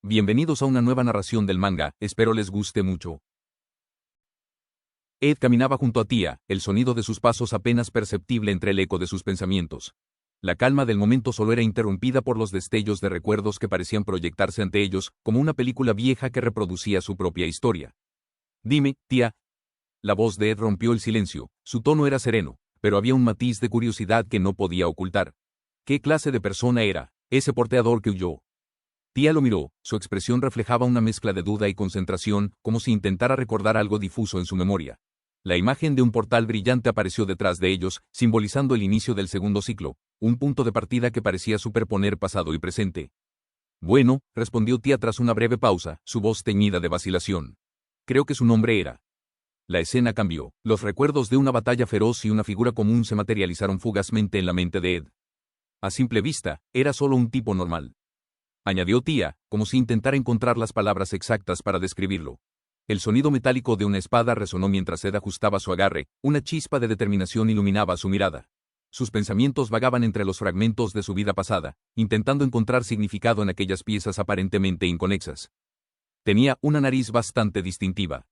Bienvenidos a una nueva narración del manga, espero les guste mucho. Ed caminaba junto a Tía, el sonido de sus pasos apenas perceptible entre el eco de sus pensamientos. La calma del momento solo era interrumpida por los destellos de recuerdos que parecían proyectarse ante ellos, como una película vieja que reproducía su propia historia. Dime, Tía. La voz de Ed rompió el silencio, su tono era sereno, pero había un matiz de curiosidad que no podía ocultar. ¿Qué clase de persona era ese porteador que huyó? Tía lo miró, su expresión reflejaba una mezcla de duda y concentración, como si intentara recordar algo difuso en su memoria. La imagen de un portal brillante apareció detrás de ellos, simbolizando el inicio del segundo ciclo, un punto de partida que parecía superponer pasado y presente. Bueno, respondió Tía tras una breve pausa, su voz teñida de vacilación. Creo que su nombre era. La escena cambió, los recuerdos de una batalla feroz y una figura común se materializaron fugazmente en la mente de Ed. A simple vista, era solo un tipo normal. Añadió Tía, como si intentara encontrar las palabras exactas para describirlo. El sonido metálico de una espada resonó mientras Ed ajustaba su agarre, una chispa de determinación iluminaba su mirada. Sus pensamientos vagaban entre los fragmentos de su vida pasada, intentando encontrar significado en aquellas piezas aparentemente inconexas. Tenía una nariz bastante distintiva.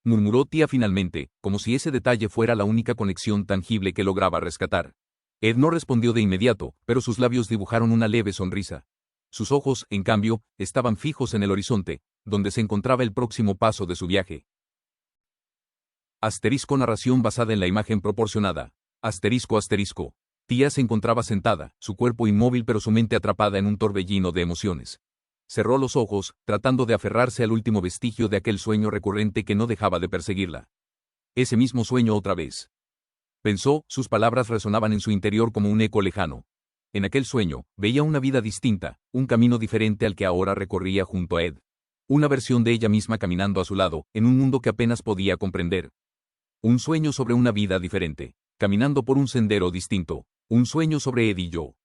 Murmuró Tía finalmente, como si ese detalle fuera la única conexión tangible que lograba rescatar. Ed no respondió de inmediato, pero sus labios dibujaron una leve sonrisa. Sus ojos, en cambio, estaban fijos en el horizonte, donde se encontraba el próximo paso de su viaje. Asterisco narración basada en la imagen proporcionada. Asterisco. Tía se encontraba sentada, su cuerpo inmóvil pero su mente atrapada en un torbellino de emociones. Cerró los ojos, tratando de aferrarse al último vestigio de aquel sueño recurrente que no dejaba de perseguirla. Ese mismo sueño otra vez. Pensó, sus palabras resonaban en su interior como un eco lejano. En aquel sueño, veía una vida distinta, un camino diferente al que ahora recorría junto a Ed. Una versión de ella misma caminando a su lado, en un mundo que apenas podía comprender. Un sueño sobre una vida diferente, caminando por un sendero distinto, un sueño sobre Ed y yo.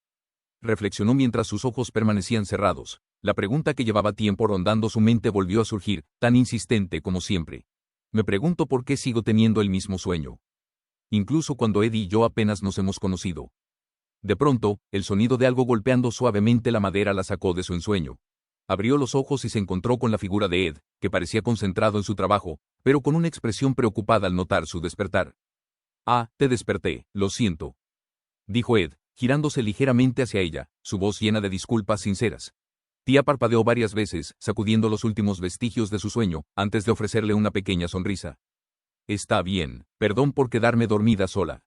Reflexionó mientras sus ojos permanecían cerrados. La pregunta que llevaba tiempo rondando su mente volvió a surgir, tan insistente como siempre. Me pregunto por qué sigo teniendo el mismo sueño. Incluso cuando Ed y yo apenas nos hemos conocido. De pronto, el sonido de algo golpeando suavemente la madera la sacó de su ensueño. Abrió los ojos y se encontró con la figura de Ed, que parecía concentrado en su trabajo, pero con una expresión preocupada al notar su despertar. Ah, te desperté, lo siento. Dijo Ed, girándose ligeramente hacia ella, su voz llena de disculpas sinceras. Tía parpadeó varias veces, sacudiendo los últimos vestigios de su sueño, antes de ofrecerle una pequeña sonrisa. Está bien, perdón por quedarme dormida sola.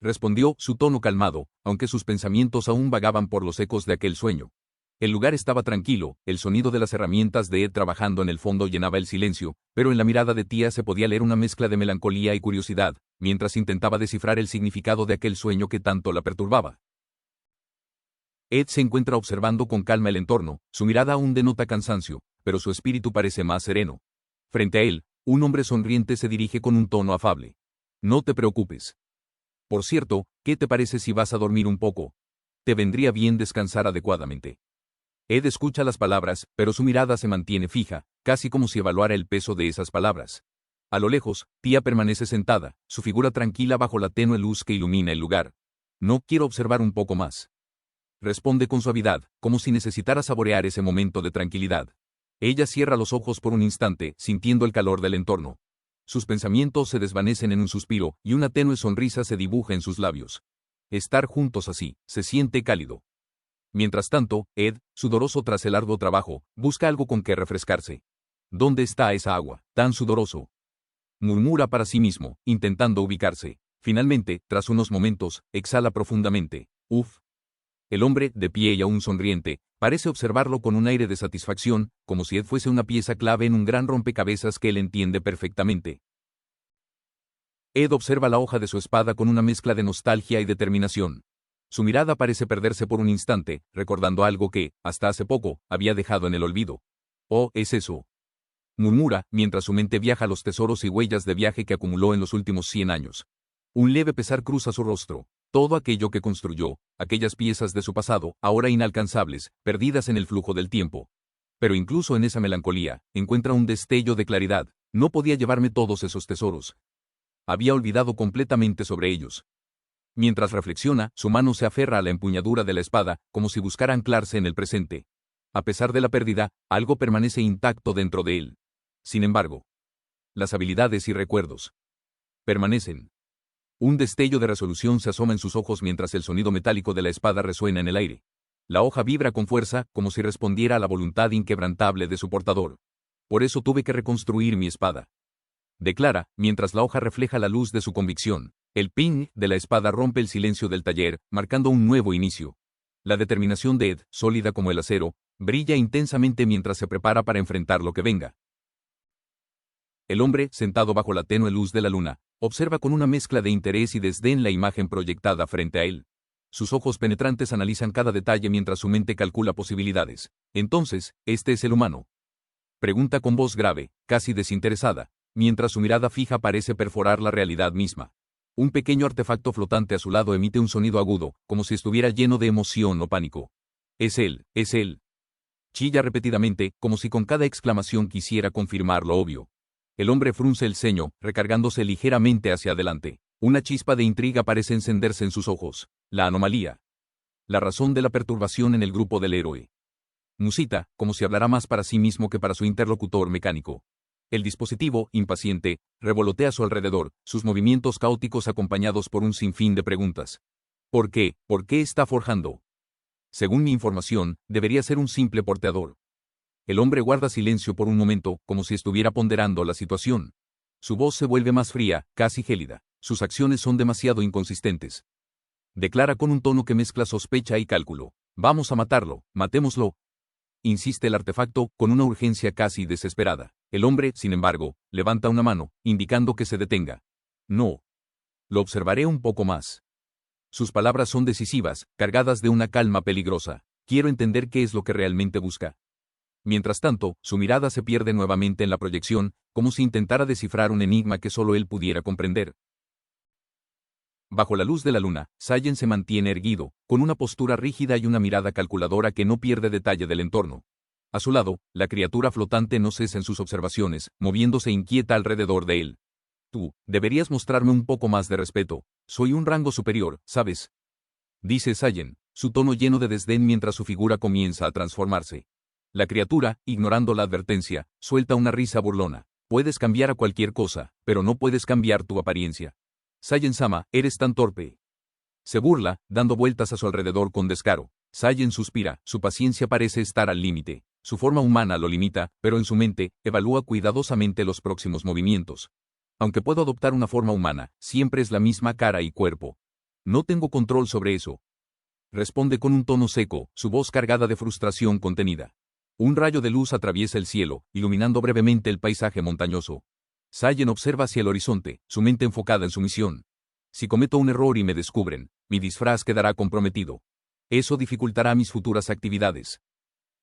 Respondió, su tono calmado, aunque sus pensamientos aún vagaban por los ecos de aquel sueño. El lugar estaba tranquilo, el sonido de las herramientas de Ed trabajando en el fondo llenaba el silencio, pero en la mirada de Tía se podía leer una mezcla de melancolía y curiosidad, mientras intentaba descifrar el significado de aquel sueño que tanto la perturbaba. Ed se encuentra observando con calma el entorno, su mirada aún denota cansancio, pero su espíritu parece más sereno. Frente a él, un hombre sonriente se dirige con un tono afable. No te preocupes. Por cierto, ¿qué te parece si vas a dormir un poco? Te vendría bien descansar adecuadamente. Ed escucha las palabras, pero su mirada se mantiene fija, casi como si evaluara el peso de esas palabras. A lo lejos, Tía permanece sentada, su figura tranquila bajo la tenue luz que ilumina el lugar. No quiero observar un poco más. Responde con suavidad, como si necesitara saborear ese momento de tranquilidad. Ella cierra los ojos por un instante, sintiendo el calor del entorno. Sus pensamientos se desvanecen en un suspiro, y una tenue sonrisa se dibuja en sus labios. Estar juntos así, se siente cálido. Mientras tanto, Ed, sudoroso tras el arduo trabajo, busca algo con que refrescarse. ¿Dónde está esa agua, tan sudoroso? Murmura para sí mismo, intentando ubicarse. Finalmente, tras unos momentos, exhala profundamente. Uf. El hombre, de pie y aún sonriente, parece observarlo con un aire de satisfacción, como si Ed fuese una pieza clave en un gran rompecabezas que él entiende perfectamente. Ed observa la hoja de su espada con una mezcla de nostalgia y determinación. Su mirada parece perderse por un instante, recordando algo que, hasta hace poco, había dejado en el olvido. Oh, es eso. Murmura, mientras su mente viaja a los tesoros y huellas de viaje que acumuló en los últimos 100 años. Un leve pesar cruza su rostro. Todo aquello que construyó, aquellas piezas de su pasado, ahora inalcanzables, perdidas en el flujo del tiempo. Pero incluso en esa melancolía, encuentra un destello de claridad. No podía llevarme todos esos tesoros. Había olvidado completamente sobre ellos. Mientras reflexiona, su mano se aferra a la empuñadura de la espada, como si buscara anclarse en el presente. A pesar de la pérdida, algo permanece intacto dentro de él. Sin embargo, las habilidades y recuerdos permanecen. Un destello de resolución se asoma en sus ojos mientras el sonido metálico de la espada resuena en el aire. La hoja vibra con fuerza, como si respondiera a la voluntad inquebrantable de su portador. Por eso tuve que reconstruir mi espada. Declara, mientras la hoja refleja la luz de su convicción. El ping de la espada rompe el silencio del taller, marcando un nuevo inicio. La determinación de Ed, sólida como el acero, brilla intensamente mientras se prepara para enfrentar lo que venga. El hombre, sentado bajo la tenue luz de la luna, observa con una mezcla de interés y desdén la imagen proyectada frente a él. Sus ojos penetrantes analizan cada detalle mientras su mente calcula posibilidades. Entonces, ¿este es el humano? Pregunta con voz grave, casi desinteresada, mientras su mirada fija parece perforar la realidad misma. Un pequeño artefacto flotante a su lado emite un sonido agudo, como si estuviera lleno de emoción o pánico. Es él, es él. Chilla repetidamente, como si con cada exclamación quisiera confirmar lo obvio. El hombre frunce el ceño, recargándose ligeramente hacia adelante. Una chispa de intriga parece encenderse en sus ojos. La anomalía. La razón de la perturbación en el grupo del héroe. Musita, como si hablara más para sí mismo que para su interlocutor mecánico. El dispositivo, impaciente, revolotea a su alrededor, sus movimientos caóticos acompañados por un sinfín de preguntas. ¿Por qué? ¿Por qué está forjando? Según mi información, debería ser un simple porteador. El hombre guarda silencio por un momento, como si estuviera ponderando la situación. Su voz se vuelve más fría, casi gélida. Sus acciones son demasiado inconsistentes. Declara con un tono que mezcla sospecha y cálculo. Vamos a matarlo, matémoslo. Insiste el artefacto, con una urgencia casi desesperada. El hombre, sin embargo, levanta una mano, indicando que se detenga. No. Lo observaré un poco más. Sus palabras son decisivas, cargadas de una calma peligrosa. Quiero entender qué es lo que realmente busca. Mientras tanto, su mirada se pierde nuevamente en la proyección, como si intentara descifrar un enigma que solo él pudiera comprender. Bajo la luz de la luna, Sayen se mantiene erguido, con una postura rígida y una mirada calculadora que no pierde detalle del entorno. A su lado, la criatura flotante no cesa en sus observaciones, moviéndose inquieta alrededor de él. Tú, deberías mostrarme un poco más de respeto. Soy un rango superior, ¿sabes? Dice Sayen, su tono lleno de desdén mientras su figura comienza a transformarse. La criatura, ignorando la advertencia, suelta una risa burlona. Puedes cambiar a cualquier cosa, pero no puedes cambiar tu apariencia. Sayen-sama, eres tan torpe. Se burla, dando vueltas a su alrededor con descaro. Sayen suspira, su paciencia parece estar al límite. Su forma humana lo limita, pero en su mente, evalúa cuidadosamente los próximos movimientos. Aunque puedo adoptar una forma humana, siempre es la misma cara y cuerpo. No tengo control sobre eso. Responde con un tono seco, su voz cargada de frustración contenida. Un rayo de luz atraviesa el cielo, iluminando brevemente el paisaje montañoso. Sayen observa hacia el horizonte, su mente enfocada en su misión. Si cometo un error y me descubren, mi disfraz quedará comprometido. Eso dificultará mis futuras actividades.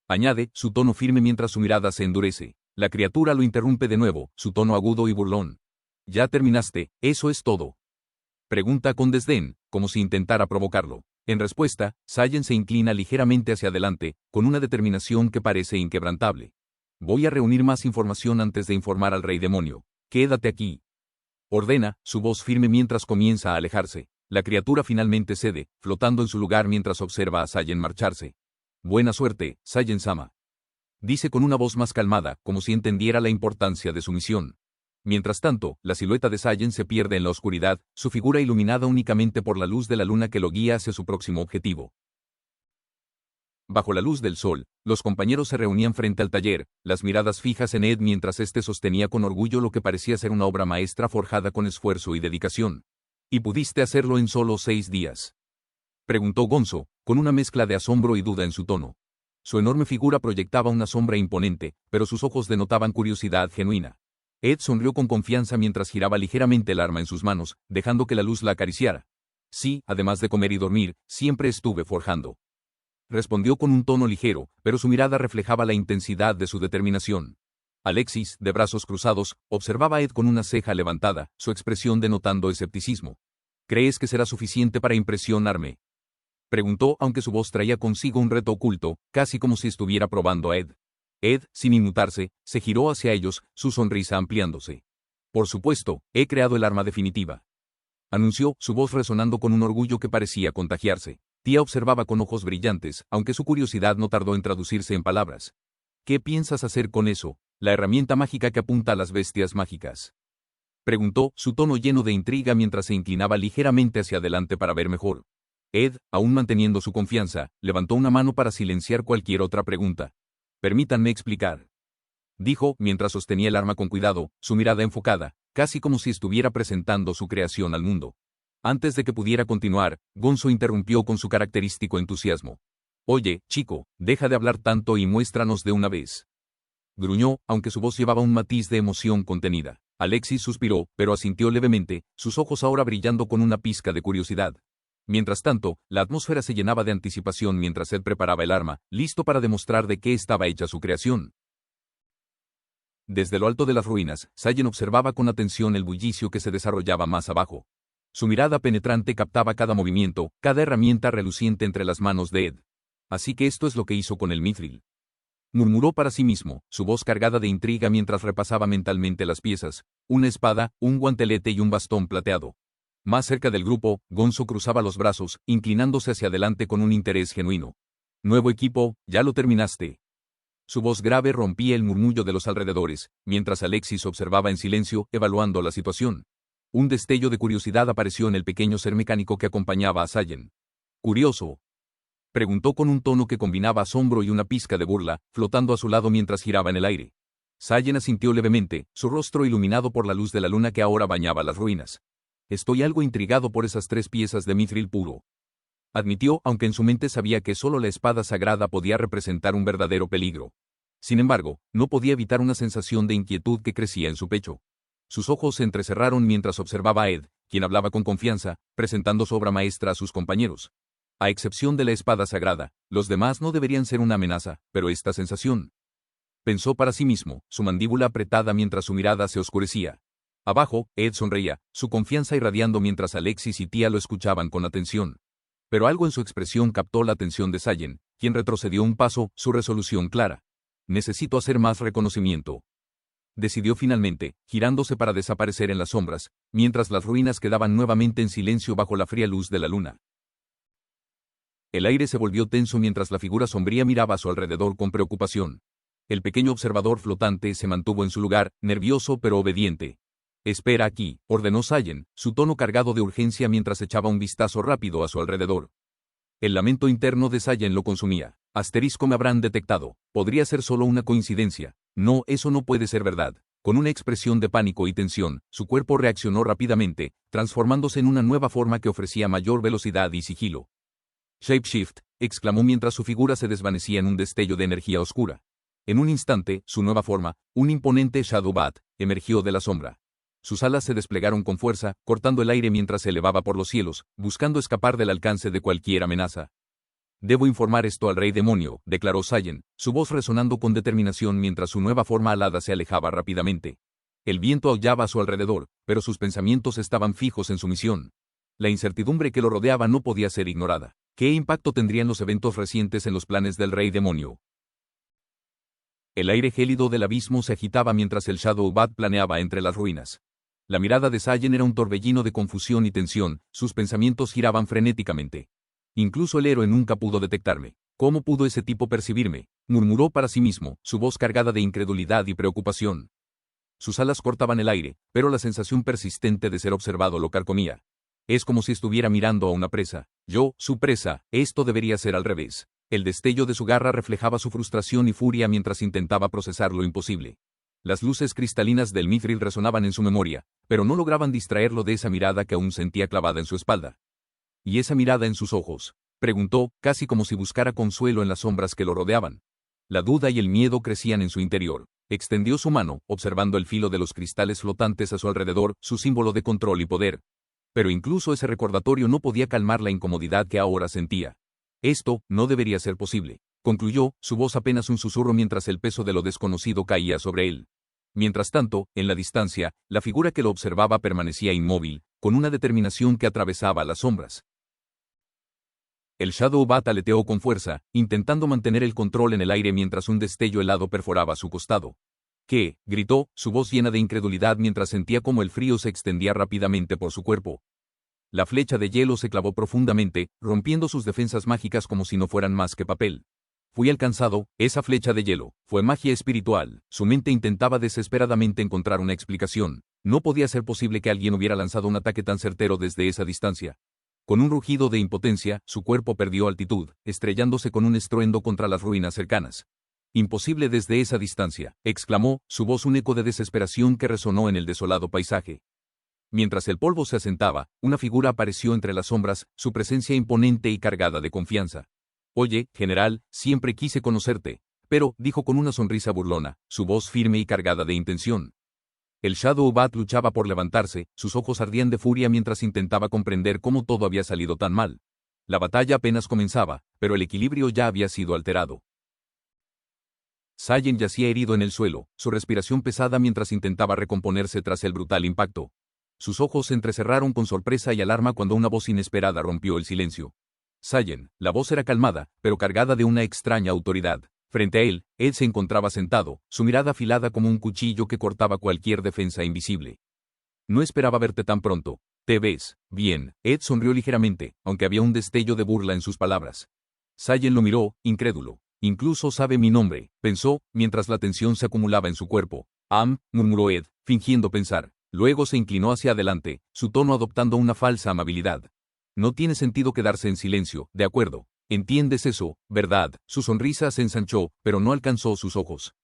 Añade, su tono firme mientras su mirada se endurece. La criatura lo interrumpe de nuevo, su tono agudo y burlón. Ya terminaste, eso es todo. Pregunta con desdén, como si intentara provocarlo. En respuesta, Sayen se inclina ligeramente hacia adelante, con una determinación que parece inquebrantable. Voy a reunir más información antes de informar al rey demonio. Quédate aquí. Ordena, su voz firme mientras comienza a alejarse. La criatura finalmente cede, flotando en su lugar mientras observa a Sayen marcharse. Buena suerte, Sayen-sama. Dice con una voz más calmada, como si entendiera la importancia de su misión. Mientras tanto, la silueta de Sayen se pierde en la oscuridad, su figura iluminada únicamente por la luz de la luna que lo guía hacia su próximo objetivo. Bajo la luz del sol, los compañeros se reunían frente al taller, las miradas fijas en Ed mientras éste sostenía con orgullo lo que parecía ser una obra maestra forjada con esfuerzo y dedicación. ¿Y pudiste hacerlo en solo 6 días? Preguntó Gonzo, con una mezcla de asombro y duda en su tono. Su enorme figura proyectaba una sombra imponente, pero sus ojos denotaban curiosidad genuina. Ed sonrió con confianza mientras giraba ligeramente el arma en sus manos, dejando que la luz la acariciara. Sí, además de comer y dormir, siempre estuve forjando. Respondió con un tono ligero, pero su mirada reflejaba la intensidad de su determinación. Alexis, de brazos cruzados, observaba a Ed con una ceja levantada, su expresión denotando escepticismo. ¿Crees que será suficiente para impresionarme? Preguntó, aunque su voz traía consigo un reto oculto, casi como si estuviera probando a Ed. Ed, sin inmutarse, se giró hacia ellos, su sonrisa ampliándose. Por supuesto, he creado el arma definitiva. Anunció, su voz resonando con un orgullo que parecía contagiarse. Tía observaba con ojos brillantes, aunque su curiosidad no tardó en traducirse en palabras. ¿Qué piensas hacer con eso? La herramienta mágica que apunta a las bestias mágicas. Preguntó, su tono lleno de intriga mientras se inclinaba ligeramente hacia adelante para ver mejor. Ed, aún manteniendo su confianza, levantó una mano para silenciar cualquier otra pregunta. Permítanme explicar. Dijo, mientras sostenía el arma con cuidado, su mirada enfocada, casi como si estuviera presentando su creación al mundo. Antes de que pudiera continuar, Gonzo interrumpió con su característico entusiasmo. Oye, chico, deja de hablar tanto y muéstranos de una vez. Gruñó, aunque su voz llevaba un matiz de emoción contenida. Alexis suspiró, pero asintió levemente, sus ojos ahora brillando con una pizca de curiosidad. Mientras tanto, la atmósfera se llenaba de anticipación mientras él preparaba el arma, listo para demostrar de qué estaba hecha su creación. Desde lo alto de las ruinas, Sayen observaba con atención el bullicio que se desarrollaba más abajo. Su mirada penetrante captaba cada movimiento, cada herramienta reluciente entre las manos de Ed. Así que esto es lo que hizo con el mithril. Murmuró para sí mismo, su voz cargada de intriga mientras repasaba mentalmente las piezas, una espada, un guantelete y un bastón plateado. Más cerca del grupo, Gonzo cruzaba los brazos, inclinándose hacia adelante con un interés genuino. Nuevo equipo, ya lo terminaste. Su voz grave rompía el murmullo de los alrededores, mientras Alexis observaba en silencio, evaluando la situación. Un destello de curiosidad apareció en el pequeño ser mecánico que acompañaba a Sayen. ¿Curioso?, preguntó con un tono que combinaba asombro y una pizca de burla, flotando a su lado mientras giraba en el aire. Sayen asintió levemente, su rostro iluminado por la luz de la luna que ahora bañaba las ruinas. Estoy algo intrigado por esas 3 piezas de mithril puro. Admitió, aunque en su mente sabía que solo la espada sagrada podía representar un verdadero peligro. Sin embargo, no podía evitar una sensación de inquietud que crecía en su pecho. Sus ojos se entrecerraron mientras observaba a Ed, quien hablaba con confianza, presentando su obra maestra a sus compañeros. A excepción de la espada sagrada, los demás no deberían ser una amenaza, pero esta sensación. Pensó para sí mismo, su mandíbula apretada mientras su mirada se oscurecía. Abajo, Ed sonreía, su confianza irradiando mientras Alexis y Tía lo escuchaban con atención. Pero algo en su expresión captó la atención de Sayen, quien retrocedió un paso, su resolución clara. Necesito hacer más reconocimiento. Decidió finalmente, girándose para desaparecer en las sombras, mientras las ruinas quedaban nuevamente en silencio bajo la fría luz de la luna. El aire se volvió tenso mientras la figura sombría miraba a su alrededor con preocupación. El pequeño observador flotante se mantuvo en su lugar, nervioso pero obediente. Espera aquí, ordenó Sayen, su tono cargado de urgencia mientras echaba un vistazo rápido a su alrededor. El lamento interno de Sayen lo consumía. Asterisco, me habrán detectado. Podría ser solo una coincidencia. No, eso no puede ser verdad. Con una expresión de pánico y tensión, su cuerpo reaccionó rápidamente, transformándose en una nueva forma que ofrecía mayor velocidad y sigilo. Shapeshift, exclamó mientras su figura se desvanecía en un destello de energía oscura. En un instante, su nueva forma, un imponente Shadow Bat, emergió de la sombra. Sus alas se desplegaron con fuerza, cortando el aire mientras se elevaba por los cielos, buscando escapar del alcance de cualquier amenaza. Debo informar esto al rey demonio, declaró Sayen, su voz resonando con determinación mientras su nueva forma alada se alejaba rápidamente. El viento aullaba a su alrededor, pero sus pensamientos estaban fijos en su misión. La incertidumbre que lo rodeaba no podía ser ignorada. ¿Qué impacto tendrían los eventos recientes en los planes del rey demonio? El aire gélido del abismo se agitaba mientras el Shadow Bat planeaba entre las ruinas. La mirada de Sayen era un torbellino de confusión y tensión, sus pensamientos giraban frenéticamente. Incluso el héroe nunca pudo detectarme. ¿Cómo pudo ese tipo percibirme?, murmuró para sí mismo, su voz cargada de incredulidad y preocupación. Sus alas cortaban el aire, pero la sensación persistente de ser observado lo carcomía. Es como si estuviera mirando a una presa. Yo, su presa, esto debería ser al revés. El destello de su garra reflejaba su frustración y furia mientras intentaba procesar lo imposible. Las luces cristalinas del mithril resonaban en su memoria, pero no lograban distraerlo de esa mirada que aún sentía clavada en su espalda. ¿Y esa mirada en sus ojos?, preguntó, casi como si buscara consuelo en las sombras que lo rodeaban. La duda y el miedo crecían en su interior. Extendió su mano, observando el filo de los cristales flotantes a su alrededor, su símbolo de control y poder. Pero incluso ese recordatorio no podía calmar la incomodidad que ahora sentía. Esto no debería ser posible, concluyó, su voz apenas un susurro mientras el peso de lo desconocido caía sobre él. Mientras tanto, en la distancia, la figura que lo observaba permanecía inmóvil, con una determinación que atravesaba las sombras. El Shadow Bat aleteó con fuerza, intentando mantener el control en el aire mientras un destello helado perforaba su costado. ¿Qué?, gritó, su voz llena de incredulidad mientras sentía como el frío se extendía rápidamente por su cuerpo. La flecha de hielo se clavó profundamente, rompiendo sus defensas mágicas como si no fueran más que papel. Fui alcanzado, esa flecha de hielo, fue magia espiritual. Su mente intentaba desesperadamente encontrar una explicación. No podía ser posible que alguien hubiera lanzado un ataque tan certero desde esa distancia. Con un rugido de impotencia, su cuerpo perdió altitud, estrellándose con un estruendo contra las ruinas cercanas. Imposible desde esa distancia, exclamó, su voz un eco de desesperación que resonó en el desolado paisaje. Mientras el polvo se asentaba, una figura apareció entre las sombras, su presencia imponente y cargada de confianza. Oye, general, siempre quise conocerte, pero, dijo con una sonrisa burlona, su voz firme y cargada de intención. El Shadow Bat luchaba por levantarse, sus ojos ardían de furia mientras intentaba comprender cómo todo había salido tan mal. La batalla apenas comenzaba, pero el equilibrio ya había sido alterado. Sayen yacía herido en el suelo, su respiración pesada mientras intentaba recomponerse tras el brutal impacto. Sus ojos se entrecerraron con sorpresa y alarma cuando una voz inesperada rompió el silencio. Sayen, la voz era calmada, pero cargada de una extraña autoridad. Frente a él, Ed se encontraba sentado, su mirada afilada como un cuchillo que cortaba cualquier defensa invisible. No esperaba verte tan pronto. ¿Te ves bien? Ed sonrió ligeramente, aunque había un destello de burla en sus palabras. Sayen lo miró, incrédulo. Incluso sabe mi nombre, pensó, mientras la tensión se acumulaba en su cuerpo. Murmuró Ed, fingiendo pensar. Luego se inclinó hacia adelante, su tono adoptando una falsa amabilidad. No tiene sentido quedarse en silencio, ¿de acuerdo? ¿Entiendes eso, verdad? Su sonrisa se ensanchó, pero no alcanzó sus ojos.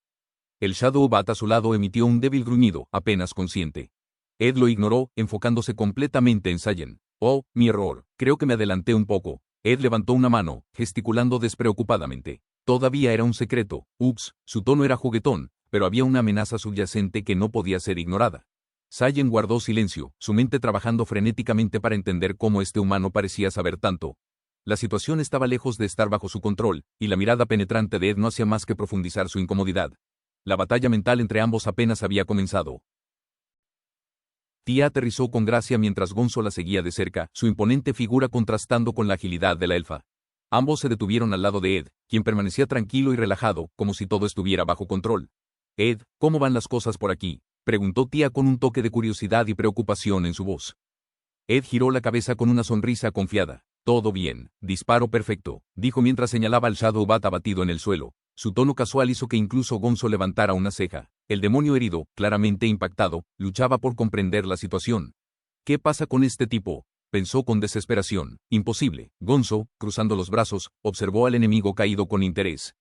El Shadow Bat a su lado emitió un débil gruñido, apenas consciente. Ed lo ignoró, enfocándose completamente en Sayen. Oh, mi error, creo que me adelanté un poco. Ed levantó una mano, gesticulando despreocupadamente. Todavía era un secreto. Ups, su tono era juguetón, pero había una amenaza subyacente que no podía ser ignorada. Sayen guardó silencio, su mente trabajando frenéticamente para entender cómo este humano parecía saber tanto. La situación estaba lejos de estar bajo su control, y la mirada penetrante de Ed no hacía más que profundizar su incomodidad. La batalla mental entre ambos apenas había comenzado. Tia aterrizó con gracia mientras Gonzo la seguía de cerca, su imponente figura contrastando con la agilidad de la elfa. Ambos se detuvieron al lado de Ed, quien permanecía tranquilo y relajado, como si todo estuviera bajo control. Ed, ¿cómo van las cosas por aquí?, preguntó Tia con un toque de curiosidad y preocupación en su voz. Ed giró la cabeza con una sonrisa confiada. Todo bien, disparo perfecto, dijo mientras señalaba al Shadow Bat abatido en el suelo. Su tono casual hizo que incluso Gonzo levantara una ceja. El demonio herido, claramente impactado, luchaba por comprender la situación. ¿Qué pasa con este tipo?, pensó con desesperación. Imposible. Gonzo, cruzando los brazos, observó al enemigo caído con interés.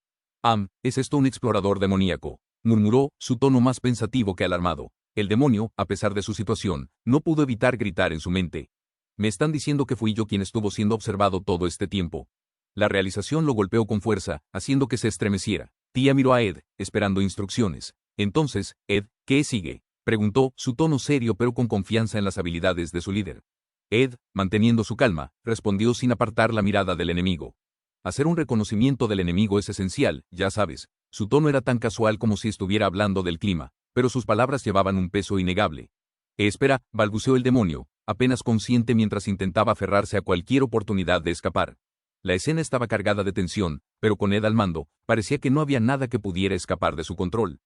¿Es esto un explorador demoníaco?, murmuró, su tono más pensativo que alarmado. El demonio, a pesar de su situación, no pudo evitar gritar en su mente. Me están diciendo que fui yo quien estuvo siendo observado todo este tiempo. La realización lo golpeó con fuerza, haciendo que se estremeciera. Tia miró a Ed, esperando instrucciones. Entonces, Ed, ¿qué sigue?, preguntó, su tono serio pero con confianza en las habilidades de su líder. Ed, manteniendo su calma, respondió sin apartar la mirada del enemigo. Hacer un reconocimiento del enemigo es esencial, ya sabes. Su tono era tan casual como si estuviera hablando del clima, pero sus palabras llevaban un peso innegable. Espera, balbuceó el demonio, apenas consciente mientras intentaba aferrarse a cualquier oportunidad de escapar. La escena estaba cargada de tensión, pero con Ed al mando, parecía que no había nada que pudiera escapar de su control.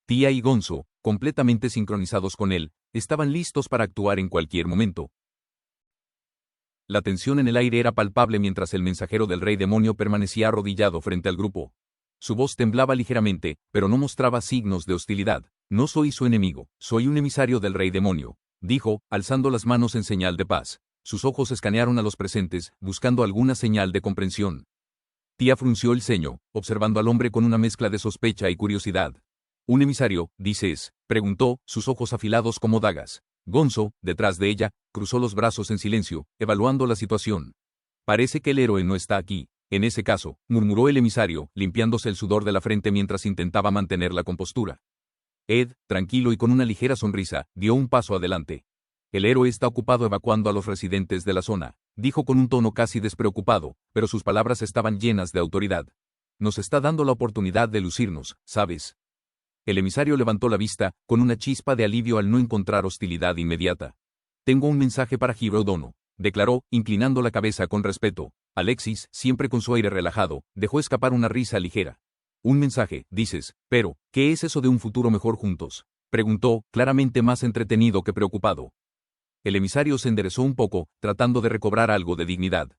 Tia y Gonzo, completamente sincronizados con él, estaban listos para actuar en cualquier momento. La tensión en el aire era palpable mientras el mensajero del rey demonio permanecía arrodillado frente al grupo. Su voz temblaba ligeramente, pero no mostraba signos de hostilidad. No soy su enemigo, soy un emisario del rey demonio, dijo, alzando las manos en señal de paz. Sus ojos escanearon a los presentes, buscando alguna señal de comprensión. Tia frunció el ceño, observando al hombre con una mezcla de sospecha y curiosidad. ¿Un emisario, dices?, preguntó, sus ojos afilados como dagas. Gonzo, detrás de ella, cruzó los brazos en silencio, evaluando la situación. Parece que el héroe no está aquí. En ese caso, murmuró el emisario, limpiándose el sudor de la frente mientras intentaba mantener la compostura. Ed, tranquilo y con una ligera sonrisa, dio un paso adelante. El héroe está ocupado evacuando a los residentes de la zona, dijo con un tono casi despreocupado, pero sus palabras estaban llenas de autoridad. Nos está dando la oportunidad de lucirnos, ¿sabes? El emisario levantó la vista, con una chispa de alivio al no encontrar hostilidad inmediata. Tengo un mensaje para Hiro Dono, declaró, inclinando la cabeza con respeto. Alexis, siempre con su aire relajado, dejó escapar una risa ligera. Un mensaje, dices, pero, ¿qué es eso de un futuro mejor juntos?, preguntó, claramente más entretenido que preocupado. El emisario se enderezó un poco, tratando de recobrar algo de dignidad.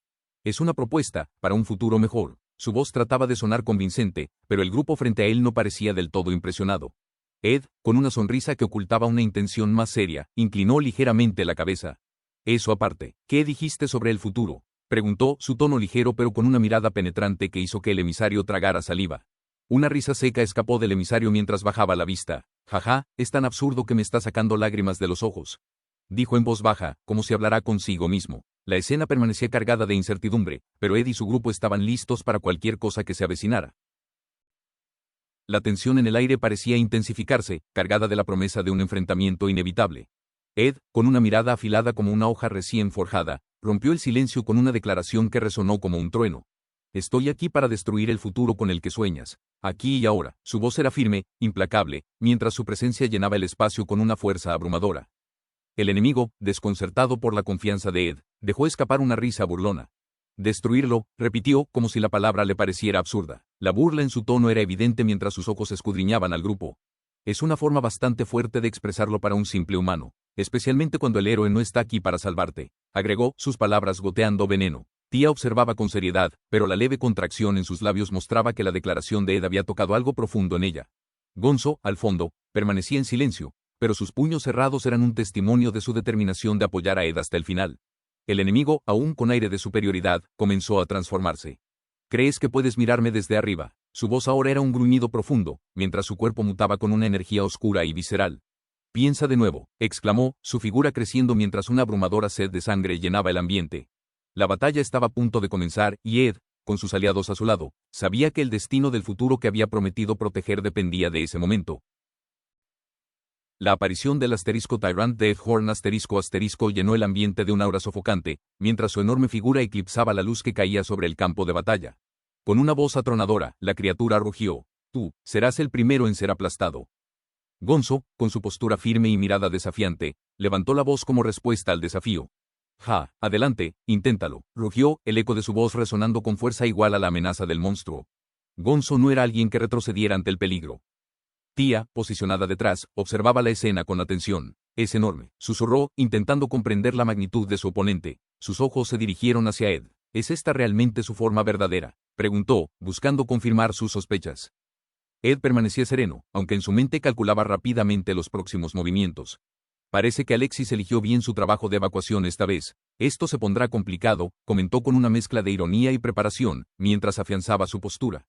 Es una propuesta, para un futuro mejor. Su voz trataba de sonar convincente, pero el grupo frente a él no parecía del todo impresionado. Ed, con una sonrisa que ocultaba una intención más seria, inclinó ligeramente la cabeza. Eso aparte, ¿qué dijiste sobre el futuro?, preguntó, su tono ligero pero con una mirada penetrante que hizo que el emisario tragara saliva. Una risa seca escapó del emisario mientras bajaba la vista. Jaja, es tan absurdo que me está sacando lágrimas de los ojos, dijo en voz baja, como si hablara consigo mismo. La escena permanecía cargada de incertidumbre, pero Ed y su grupo estaban listos para cualquier cosa que se avecinara. La tensión en el aire parecía intensificarse, cargada de la promesa de un enfrentamiento inevitable. Ed, con una mirada afilada como una hoja recién forjada, rompió el silencio con una declaración que resonó como un trueno. Estoy aquí para destruir el futuro con el que sueñas. Aquí y ahora. Su voz era firme, implacable, mientras su presencia llenaba el espacio con una fuerza abrumadora. El enemigo, desconcertado por la confianza de Ed, dejó escapar una risa burlona. Destruirlo, repitió, como si la palabra le pareciera absurda. La burla en su tono era evidente mientras sus ojos escudriñaban al grupo. Es una forma bastante fuerte de expresarlo para un simple humano, especialmente cuando el héroe no está aquí para salvarte, agregó, sus palabras goteando veneno. Tia observaba con seriedad, pero la leve contracción en sus labios mostraba que la declaración de Ed había tocado algo profundo en ella. Gonzo, al fondo, permanecía en silencio, pero sus puños cerrados eran un testimonio de su determinación de apoyar a Ed hasta el final. El enemigo, aún con aire de superioridad, comenzó a transformarse. ¿Crees que puedes mirarme desde arriba? Su voz ahora era un gruñido profundo, mientras su cuerpo mutaba con una energía oscura y visceral. Piensa de nuevo, exclamó, su figura creciendo mientras una abrumadora sed de sangre llenaba el ambiente. La batalla estaba a punto de comenzar, y Ed, con sus aliados a su lado, sabía que el destino del futuro que había prometido proteger dependía de ese momento. La aparición del asterisco Tyrant Deathhorn asterisco llenó el ambiente de un aura sofocante, mientras su enorme figura eclipsaba la luz que caía sobre el campo de batalla. Con una voz atronadora, la criatura rugió: tú, serás el primero en ser aplastado. Gonzo, con su postura firme y mirada desafiante, levantó la voz como respuesta al desafío. Ja, adelante, inténtalo, rugió, el eco de su voz resonando con fuerza igual a la amenaza del monstruo. Gonzo no era alguien que retrocediera ante el peligro. Tia, posicionada detrás, observaba la escena con atención. Es enorme, susurró, intentando comprender la magnitud de su oponente. Sus ojos se dirigieron hacia Ed. ¿Es esta realmente su forma verdadera?, preguntó, buscando confirmar sus sospechas. Ed permanecía sereno, aunque en su mente calculaba rápidamente los próximos movimientos. Parece que Alexis eligió bien su trabajo de evacuación esta vez. Esto se pondrá complicado, comentó con una mezcla de ironía y preparación, mientras afianzaba su postura.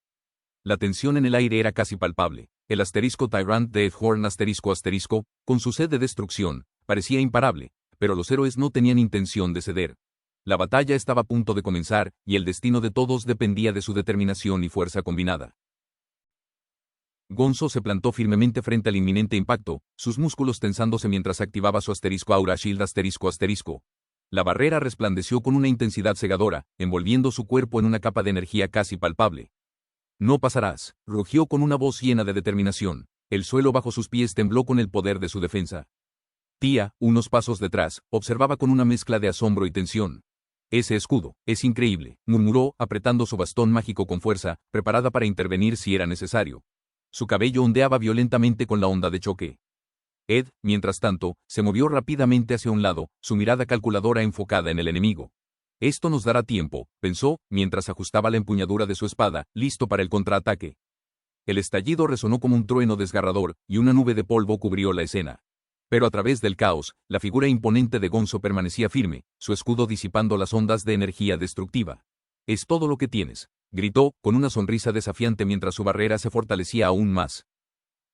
La tensión en el aire era casi palpable. El asterisco Tyrant Deathhorn con su sed de destrucción, parecía imparable, pero los héroes no tenían intención de ceder. La batalla estaba a punto de comenzar, y el destino de todos dependía de su determinación y fuerza combinada. Gonzo se plantó firmemente frente al inminente impacto, sus músculos tensándose mientras activaba su asterisco Aura Shield asterisco. La barrera resplandeció con una intensidad cegadora, envolviendo su cuerpo en una capa de energía casi palpable. No pasarás, rugió con una voz llena de determinación. El suelo bajo sus pies tembló con el poder de su defensa. Tia, unos pasos detrás, observaba con una mezcla de asombro y tensión. Ese escudo, es increíble, murmuró, apretando su bastón mágico con fuerza, preparada para intervenir si era necesario. Su cabello ondeaba violentamente con la onda de choque. Ed, mientras tanto, se movió rápidamente hacia un lado, su mirada calculadora enfocada en el enemigo. Esto nos dará tiempo, pensó, mientras ajustaba la empuñadura de su espada, listo para el contraataque. El estallido resonó como un trueno desgarrador, y una nube de polvo cubrió la escena. Pero a través del caos, la figura imponente de Gonzo permanecía firme, su escudo disipando las ondas de energía destructiva. «Es todo lo que tienes», gritó, con una sonrisa desafiante mientras su barrera se fortalecía aún más.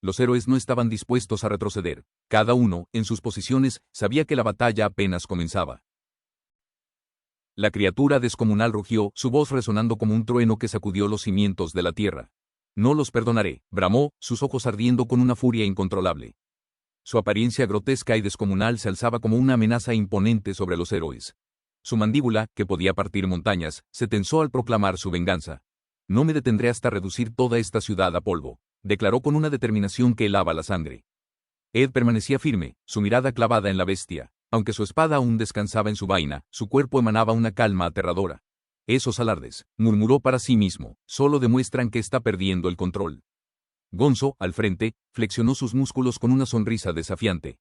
Los héroes no estaban dispuestos a retroceder. Cada uno, en sus posiciones, sabía que la batalla apenas comenzaba. La criatura descomunal rugió, su voz resonando como un trueno que sacudió los cimientos de la tierra. «No los perdonaré», bramó, sus ojos ardiendo con una furia incontrolable. Su apariencia grotesca y descomunal se alzaba como una amenaza imponente sobre los héroes. Su mandíbula, que podía partir montañas, se tensó al proclamar su venganza. «No me detendré hasta reducir toda esta ciudad a polvo», declaró con una determinación que helaba la sangre. Ed permanecía firme, su mirada clavada en la bestia. Aunque su espada aún descansaba en su vaina, su cuerpo emanaba una calma aterradora. «Esos alardes», murmuró para sí mismo, «solo demuestran que está perdiendo el control». Gonzo, al frente, flexionó sus músculos con una sonrisa desafiante.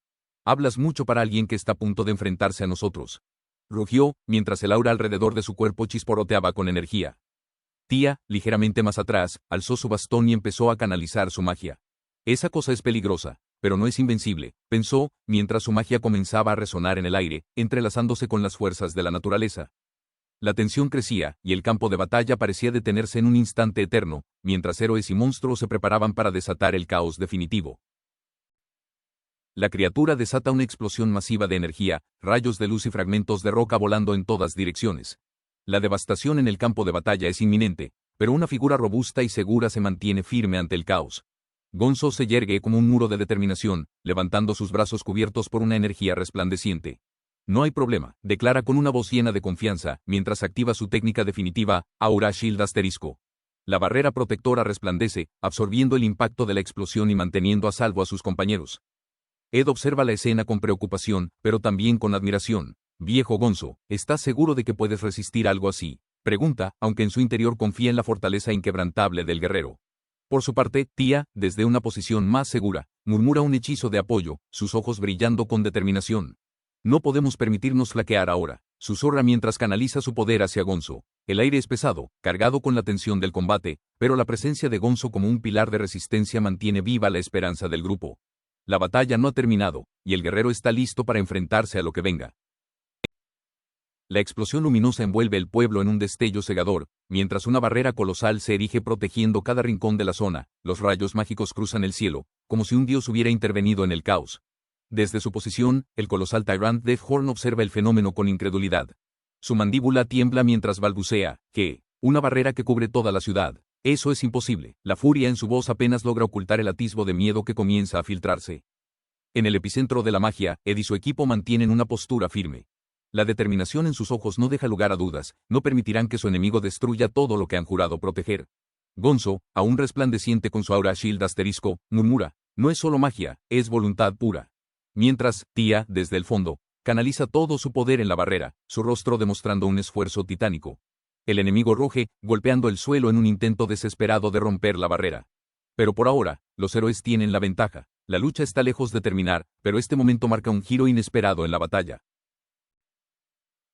Hablas mucho para alguien que está a punto de enfrentarse a nosotros. Rugió, mientras el aura alrededor de su cuerpo chisporroteaba con energía. Tía, ligeramente más atrás, alzó su bastón y empezó a canalizar su magia. Esa cosa es peligrosa, pero no es invencible, pensó, mientras su magia comenzaba a resonar en el aire, entrelazándose con las fuerzas de la naturaleza. La tensión crecía, y el campo de batalla parecía detenerse en un instante eterno, mientras héroes y monstruos se preparaban para desatar el caos definitivo. La criatura desata una explosión masiva de energía, rayos de luz y fragmentos de roca volando en todas direcciones. La devastación en el campo de batalla es inminente, pero una figura robusta y segura se mantiene firme ante el caos. Gonzo se yergue como un muro de determinación, levantando sus brazos cubiertos por una energía resplandeciente. No hay problema, declara con una voz llena de confianza, mientras activa su técnica definitiva, Aura Shield Asterisco. La barrera protectora resplandece, absorbiendo el impacto de la explosión y manteniendo a salvo a sus compañeros. Ed observa la escena con preocupación, pero también con admiración. Viejo Gonzo, ¿estás seguro de que puedes resistir algo así? Pregunta, aunque en su interior confía en la fortaleza inquebrantable del guerrero. Por su parte, Tía, desde una posición más segura, murmura un hechizo de apoyo, sus ojos brillando con determinación. No podemos permitirnos flaquear ahora, susurra mientras canaliza su poder hacia Gonzo. El aire es pesado, cargado con la tensión del combate, pero la presencia de Gonzo como un pilar de resistencia mantiene viva la esperanza del grupo. La batalla no ha terminado, y el guerrero está listo para enfrentarse a lo que venga. La explosión luminosa envuelve el pueblo en un destello cegador, mientras una barrera colosal se erige protegiendo cada rincón de la zona. Los rayos mágicos cruzan el cielo, como si un dios hubiera intervenido en el caos. Desde su posición, el colosal Tyrant Deathhorn observa el fenómeno con incredulidad. Su mandíbula tiembla mientras balbucea, ¿qué? ¿Una barrera que cubre toda la ciudad? Eso es imposible. La furia en su voz apenas logra ocultar el atisbo de miedo que comienza a filtrarse. En el epicentro de la magia, Ed y su equipo mantienen una postura firme. La determinación en sus ojos no deja lugar a dudas, no permitirán que su enemigo destruya todo lo que han jurado proteger. Gonzo, aún resplandeciente con su aura Shield Asterisco, murmura, no es solo magia, es voluntad pura. Mientras, Tía, desde el fondo, canaliza todo su poder en la barrera, su rostro demostrando un esfuerzo titánico. El enemigo ruge, golpeando el suelo en un intento desesperado de romper la barrera. Pero por ahora, los héroes tienen la ventaja. La lucha está lejos de terminar, pero este momento marca un giro inesperado en la batalla.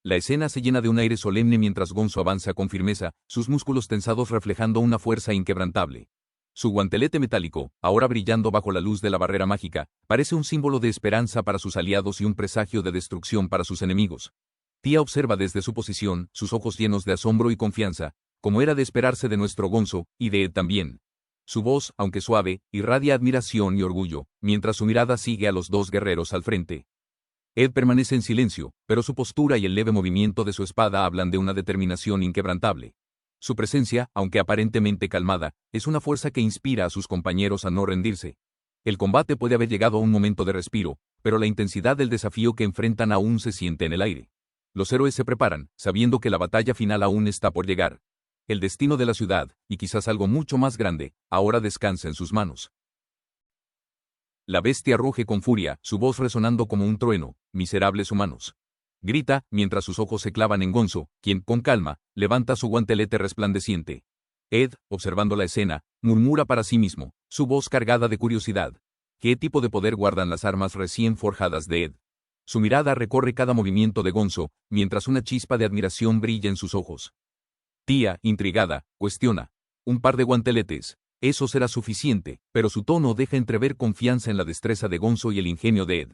La escena se llena de un aire solemne mientras Gonzo avanza con firmeza, sus músculos tensados reflejando una fuerza inquebrantable. Su guantelete metálico, ahora brillando bajo la luz de la barrera mágica, parece un símbolo de esperanza para sus aliados y un presagio de destrucción para sus enemigos. Tía observa desde su posición, sus ojos llenos de asombro y confianza, como era de esperarse de nuestro Gonzo, y de Ed también. Su voz, aunque suave, irradia admiración y orgullo, mientras su mirada sigue a los dos guerreros al frente. Ed permanece en silencio, pero su postura y el leve movimiento de su espada hablan de una determinación inquebrantable. Su presencia, aunque aparentemente calmada, es una fuerza que inspira a sus compañeros a no rendirse. El combate puede haber llegado a un momento de respiro, pero la intensidad del desafío que enfrentan aún se siente en el aire. Los héroes se preparan, sabiendo que la batalla final aún está por llegar. El destino de la ciudad, y quizás algo mucho más grande, ahora descansa en sus manos. La bestia ruge con furia, su voz resonando como un trueno. Miserables humanos. Grita, mientras sus ojos se clavan en Gonzo, quien, con calma, levanta su guantelete resplandeciente. Ed, observando la escena, murmura para sí mismo, su voz cargada de curiosidad. ¿Qué tipo de poder guardan las armas recién forjadas de Ed? Su mirada recorre cada movimiento de Gonzo, mientras una chispa de admiración brilla en sus ojos. Tía, intrigada, cuestiona. Un par de guanteletes. Eso será suficiente, pero su tono deja entrever confianza en la destreza de Gonzo y el ingenio de Ed.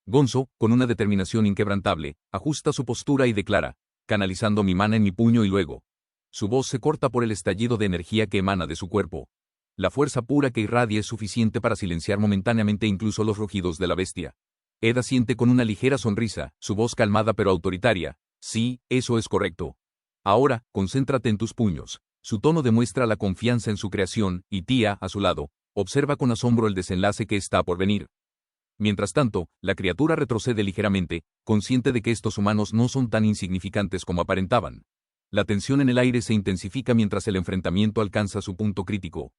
Gonzo, con una determinación inquebrantable, ajusta su postura y declara, canalizando mi mana en mi puño y luego. Su voz se corta por el estallido de energía que emana de su cuerpo. La fuerza pura que irradia es suficiente para silenciar momentáneamente incluso los rugidos de la bestia. Ed asiente con una ligera sonrisa, su voz calmada pero autoritaria. Sí, eso es correcto. Ahora, concéntrate en tus puños. Su tono demuestra la confianza en su creación, y Tía, a su lado, observa con asombro el desenlace que está por venir. Mientras tanto, la criatura retrocede ligeramente, consciente de que estos humanos no son tan insignificantes como aparentaban. La tensión en el aire se intensifica mientras el enfrentamiento alcanza su punto crítico.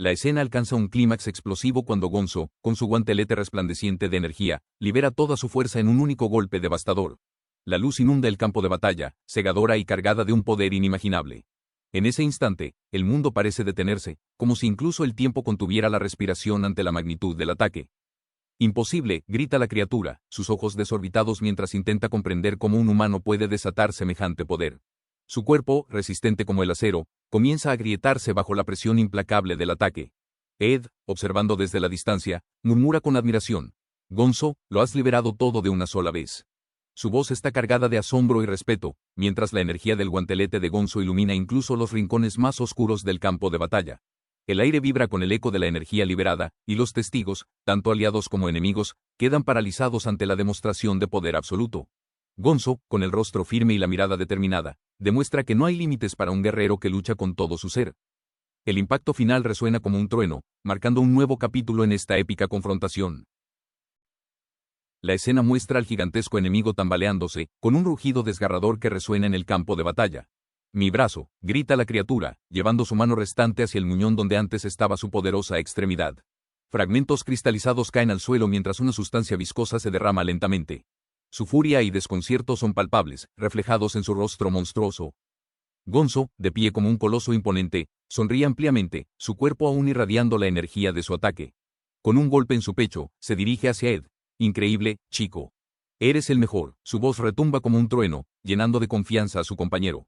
La escena alcanza un clímax explosivo cuando Gonzo, con su guantelete resplandeciente de energía, libera toda su fuerza en un único golpe devastador. La luz inunda el campo de batalla, cegadora y cargada de un poder inimaginable. En ese instante, el mundo parece detenerse, como si incluso el tiempo contuviera la respiración ante la magnitud del ataque. Imposible, grita la criatura, sus ojos desorbitados mientras intenta comprender cómo un humano puede desatar semejante poder. Su cuerpo, resistente como el acero, comienza a agrietarse bajo la presión implacable del ataque. Ed, observando desde la distancia, murmura con admiración. Gonzo, lo has liberado todo de una sola vez. Su voz está cargada de asombro y respeto, mientras la energía del guantelete de Gonzo ilumina incluso los rincones más oscuros del campo de batalla. El aire vibra con el eco de la energía liberada, y los testigos, tanto aliados como enemigos, quedan paralizados ante la demostración de poder absoluto. Gonzo, con el rostro firme y la mirada determinada, demuestra que no hay límites para un guerrero que lucha con todo su ser. El impacto final resuena como un trueno, marcando un nuevo capítulo en esta épica confrontación. La escena muestra al gigantesco enemigo tambaleándose, con un rugido desgarrador que resuena en el campo de batalla. Mi brazo, grita la criatura, llevando su mano restante hacia el muñón donde antes estaba su poderosa extremidad. Fragmentos cristalizados caen al suelo mientras una sustancia viscosa se derrama lentamente. Su furia y desconcierto son palpables, reflejados en su rostro monstruoso. Gonzo, de pie como un coloso imponente, sonríe ampliamente, su cuerpo aún irradiando la energía de su ataque. Con un golpe en su pecho, se dirige hacia Ed. Increíble, chico. Eres el mejor, su voz retumba como un trueno, llenando de confianza a su compañero.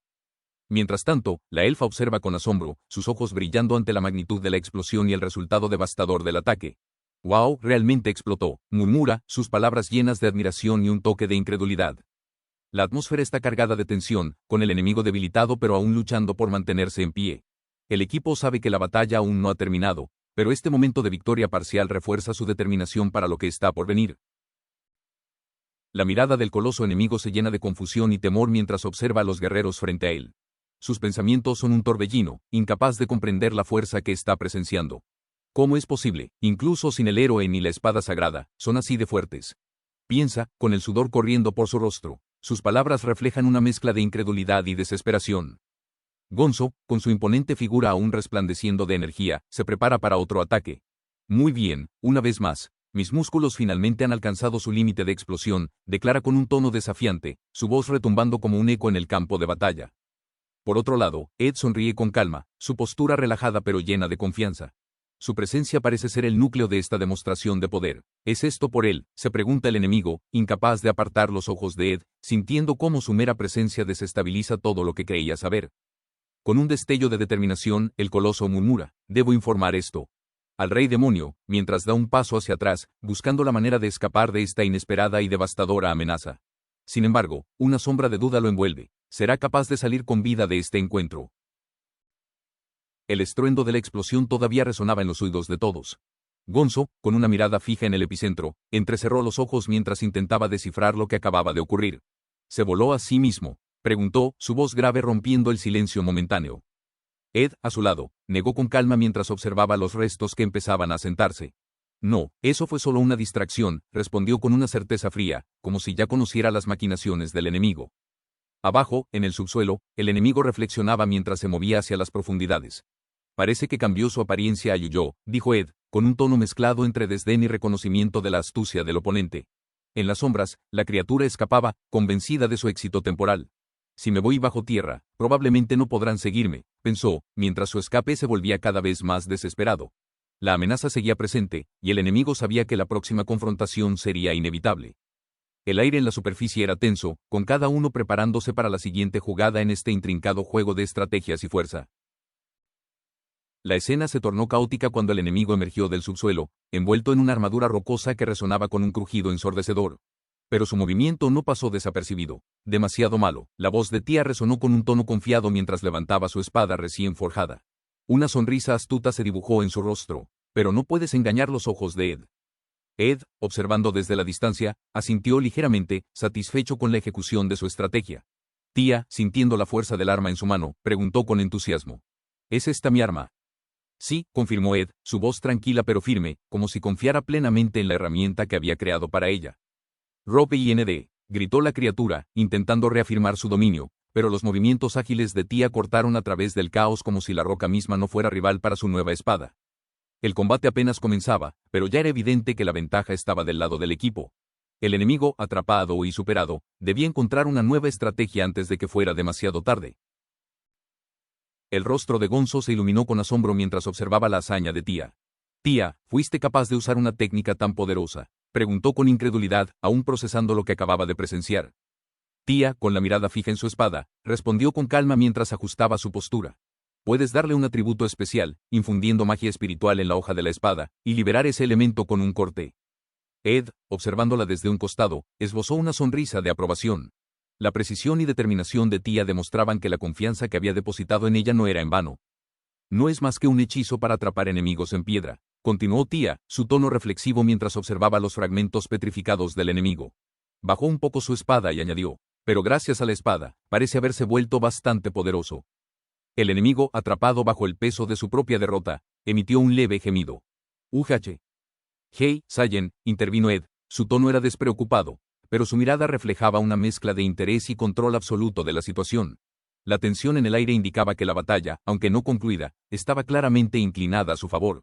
Mientras tanto, la elfa observa con asombro, sus ojos brillando ante la magnitud de la explosión y el resultado devastador del ataque. «Wow, realmente explotó», murmura, sus palabras llenas de admiración y un toque de incredulidad. La atmósfera está cargada de tensión, con el enemigo debilitado pero aún luchando por mantenerse en pie. El equipo sabe que la batalla aún no ha terminado, pero este momento de victoria parcial refuerza su determinación para lo que está por venir. La mirada del coloso enemigo se llena de confusión y temor mientras observa a los guerreros frente a él. Sus pensamientos son un torbellino, incapaz de comprender la fuerza que está presenciando. ¿Cómo es posible, incluso sin el héroe ni la espada sagrada, son así de fuertes? Piensa, con el sudor corriendo por su rostro. Sus palabras reflejan una mezcla de incredulidad y desesperación. Gonzo, con su imponente figura aún resplandeciendo de energía, se prepara para otro ataque. Muy bien, una vez más, mis músculos finalmente han alcanzado su límite de explosión, declara con un tono desafiante, su voz retumbando como un eco en el campo de batalla. Por otro lado, Ed sonríe con calma, su postura relajada pero llena de confianza. Su presencia parece ser el núcleo de esta demostración de poder. ¿Es esto por él?, se pregunta el enemigo, incapaz de apartar los ojos de Ed, sintiendo cómo su mera presencia desestabiliza todo lo que creía saber. Con un destello de determinación, el coloso murmura, «Debo informar esto al rey demonio», mientras da un paso hacia atrás, buscando la manera de escapar de esta inesperada y devastadora amenaza. Sin embargo, una sombra de duda lo envuelve. ¿Será capaz de salir con vida de este encuentro? El estruendo de la explosión todavía resonaba en los oídos de todos. Gonzo, con una mirada fija en el epicentro, entrecerró los ojos mientras intentaba descifrar lo que acababa de ocurrir. ¿Se voló a sí mismo?, preguntó, su voz grave rompiendo el silencio momentáneo. Ed, a su lado, negó con calma mientras observaba los restos que empezaban a asentarse. No, eso fue solo una distracción, respondió con una certeza fría, como si ya conociera las maquinaciones del enemigo. Abajo, en el subsuelo, el enemigo reflexionaba mientras se movía hacia las profundidades. Parece que cambió su apariencia a Yuyo, dijo Ed, con un tono mezclado entre desdén y reconocimiento de la astucia del oponente. En las sombras, la criatura escapaba, convencida de su éxito temporal. Si me voy bajo tierra, probablemente no podrán seguirme, pensó, mientras su escape se volvía cada vez más desesperado. La amenaza seguía presente, y el enemigo sabía que la próxima confrontación sería inevitable. El aire en la superficie era tenso, con cada uno preparándose para la siguiente jugada en este intrincado juego de estrategias y fuerza. La escena se tornó caótica cuando el enemigo emergió del subsuelo, envuelto en una armadura rocosa que resonaba con un crujido ensordecedor. Pero su movimiento no pasó desapercibido. Demasiado malo. La voz de Tía resonó con un tono confiado mientras levantaba su espada recién forjada. Una sonrisa astuta se dibujó en su rostro. Pero no puedes engañar los ojos de Ed. Ed, observando desde la distancia, asintió ligeramente, satisfecho con la ejecución de su estrategia. Tía, sintiendo la fuerza del arma en su mano, preguntó con entusiasmo. ¿Es esta mi arma? Sí, confirmó Ed, su voz tranquila pero firme, como si confiara plenamente en la herramienta que había creado para ella. Rope IND, gritó la criatura, intentando reafirmar su dominio, pero los movimientos ágiles de Tía cortaron a través del caos como si la roca misma no fuera rival para su nueva espada. El combate apenas comenzaba, pero ya era evidente que la ventaja estaba del lado del equipo. El enemigo, atrapado y superado, debía encontrar una nueva estrategia antes de que fuera demasiado tarde. El rostro de Gonzo se iluminó con asombro mientras observaba la hazaña de Tía. Tía, fuiste capaz de usar una técnica tan poderosa. Preguntó con incredulidad, aún procesando lo que acababa de presenciar. Tía, con la mirada fija en su espada, respondió con calma mientras ajustaba su postura. Puedes darle un atributo especial, infundiendo magia espiritual en la hoja de la espada, y liberar ese elemento con un corte. Ed, observándola desde un costado, esbozó una sonrisa de aprobación. La precisión y determinación de Tía demostraban que la confianza que había depositado en ella no era en vano. No es más que un hechizo para atrapar enemigos en piedra, continuó Tía, su tono reflexivo mientras observaba los fragmentos petrificados del enemigo. Bajó un poco su espada y añadió, pero gracias a la espada, parece haberse vuelto bastante poderoso. El enemigo, atrapado bajo el peso de su propia derrota, emitió un leve gemido. Hey, Sayen, intervino Ed, su tono era despreocupado, pero su mirada reflejaba una mezcla de interés y control absoluto de la situación. La tensión en el aire indicaba que la batalla, aunque no concluida, estaba claramente inclinada a su favor.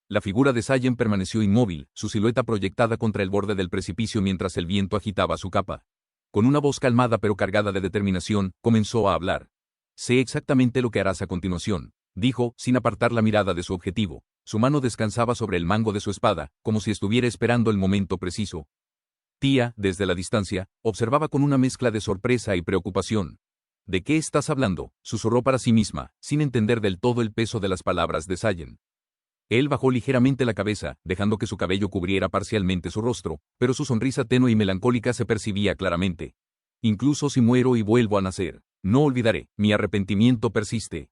La figura de Sayen permaneció inmóvil, su silueta proyectada contra el borde del precipicio mientras el viento agitaba su capa. Con una voz calmada pero cargada de determinación, comenzó a hablar. Sé exactamente lo que harás a continuación, dijo, sin apartar la mirada de su objetivo. Su mano descansaba sobre el mango de su espada, como si estuviera esperando el momento preciso. Tía, desde la distancia, observaba con una mezcla de sorpresa y preocupación. ¿De qué estás hablando?, susurró para sí misma, sin entender del todo el peso de las palabras de Sayen. Él bajó ligeramente la cabeza, dejando que su cabello cubriera parcialmente su rostro, pero su sonrisa tenue y melancólica se percibía claramente. Incluso si muero y vuelvo a nacer, no olvidaré, mi arrepentimiento persiste.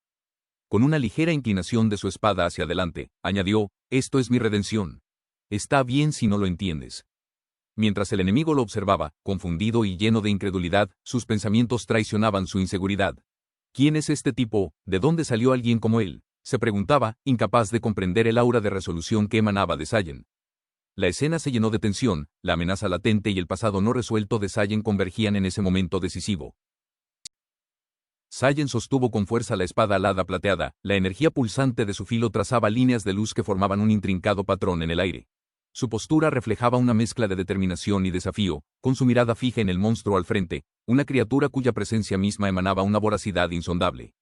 Con una ligera inclinación de su espada hacia adelante, añadió, esto es mi redención. Está bien si no lo entiendes. Mientras el enemigo lo observaba, confundido y lleno de incredulidad, sus pensamientos traicionaban su inseguridad. ¿Quién es este tipo? ¿De dónde salió alguien como él?, se preguntaba, incapaz de comprender el aura de resolución que emanaba de Sayen. La escena se llenó de tensión, la amenaza latente y el pasado no resuelto de Sayen convergían en ese momento decisivo. Sayen sostuvo con fuerza la espada alada plateada, la energía pulsante de su filo trazaba líneas de luz que formaban un intrincado patrón en el aire. Su postura reflejaba una mezcla de determinación y desafío, con su mirada fija en el monstruo al frente, una criatura cuya presencia misma emanaba una voracidad insondable.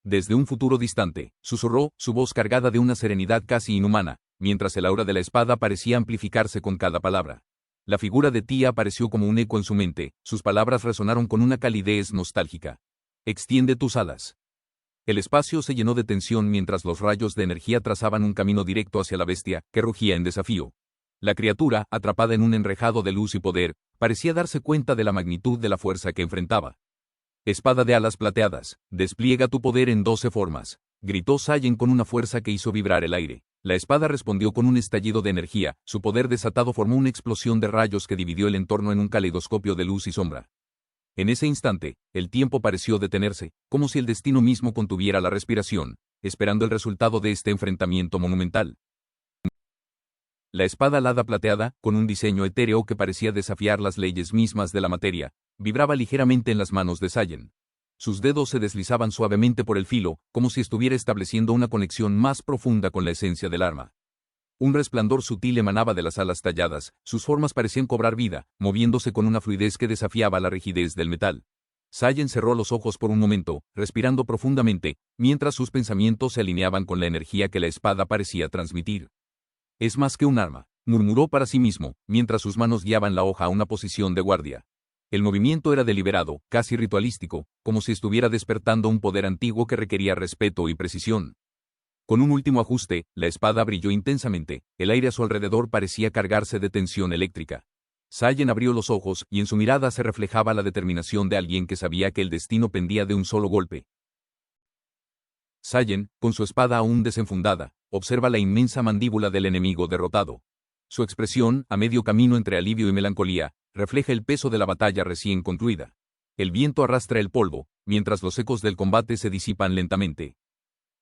Desde un futuro distante, susurró, su voz cargada de una serenidad casi inhumana, mientras el aura de la espada parecía amplificarse con cada palabra. La figura de Tía apareció como un eco en su mente, sus palabras resonaron con una calidez nostálgica. Extiende tus alas. El espacio se llenó de tensión mientras los rayos de energía trazaban un camino directo hacia la bestia, que rugía en desafío. La criatura, atrapada en un enrejado de luz y poder, parecía darse cuenta de la magnitud de la fuerza que enfrentaba. Espada de alas plateadas, despliega tu poder en 12 formas, gritó Sayen con una fuerza que hizo vibrar el aire. La espada respondió con un estallido de energía, su poder desatado formó una explosión de rayos que dividió el entorno en un caleidoscopio de luz y sombra. En ese instante, el tiempo pareció detenerse, como si el destino mismo contuviera la respiración, esperando el resultado de este enfrentamiento monumental. La espada alada plateada, con un diseño etéreo que parecía desafiar las leyes mismas de la materia, vibraba ligeramente en las manos de Sayen. Sus dedos se deslizaban suavemente por el filo, como si estuviera estableciendo una conexión más profunda con la esencia del arma. Un resplandor sutil emanaba de las alas talladas, sus formas parecían cobrar vida, moviéndose con una fluidez que desafiaba la rigidez del metal. Sayen cerró los ojos por un momento, respirando profundamente, mientras sus pensamientos se alineaban con la energía que la espada parecía transmitir. Es más que un arma, murmuró para sí mismo, mientras sus manos guiaban la hoja a una posición de guardia. El movimiento era deliberado, casi ritualístico, como si estuviera despertando un poder antiguo que requería respeto y precisión. Con un último ajuste, la espada brilló intensamente, el aire a su alrededor parecía cargarse de tensión eléctrica. Sayen abrió los ojos, y en su mirada se reflejaba la determinación de alguien que sabía que el destino pendía de un solo golpe. Sayen, con su espada aún desenfundada, observa la inmensa mandíbula del enemigo derrotado. Su expresión, a medio camino entre alivio y melancolía, refleja el peso de la batalla recién concluida. El viento arrastra el polvo, mientras los ecos del combate se disipan lentamente.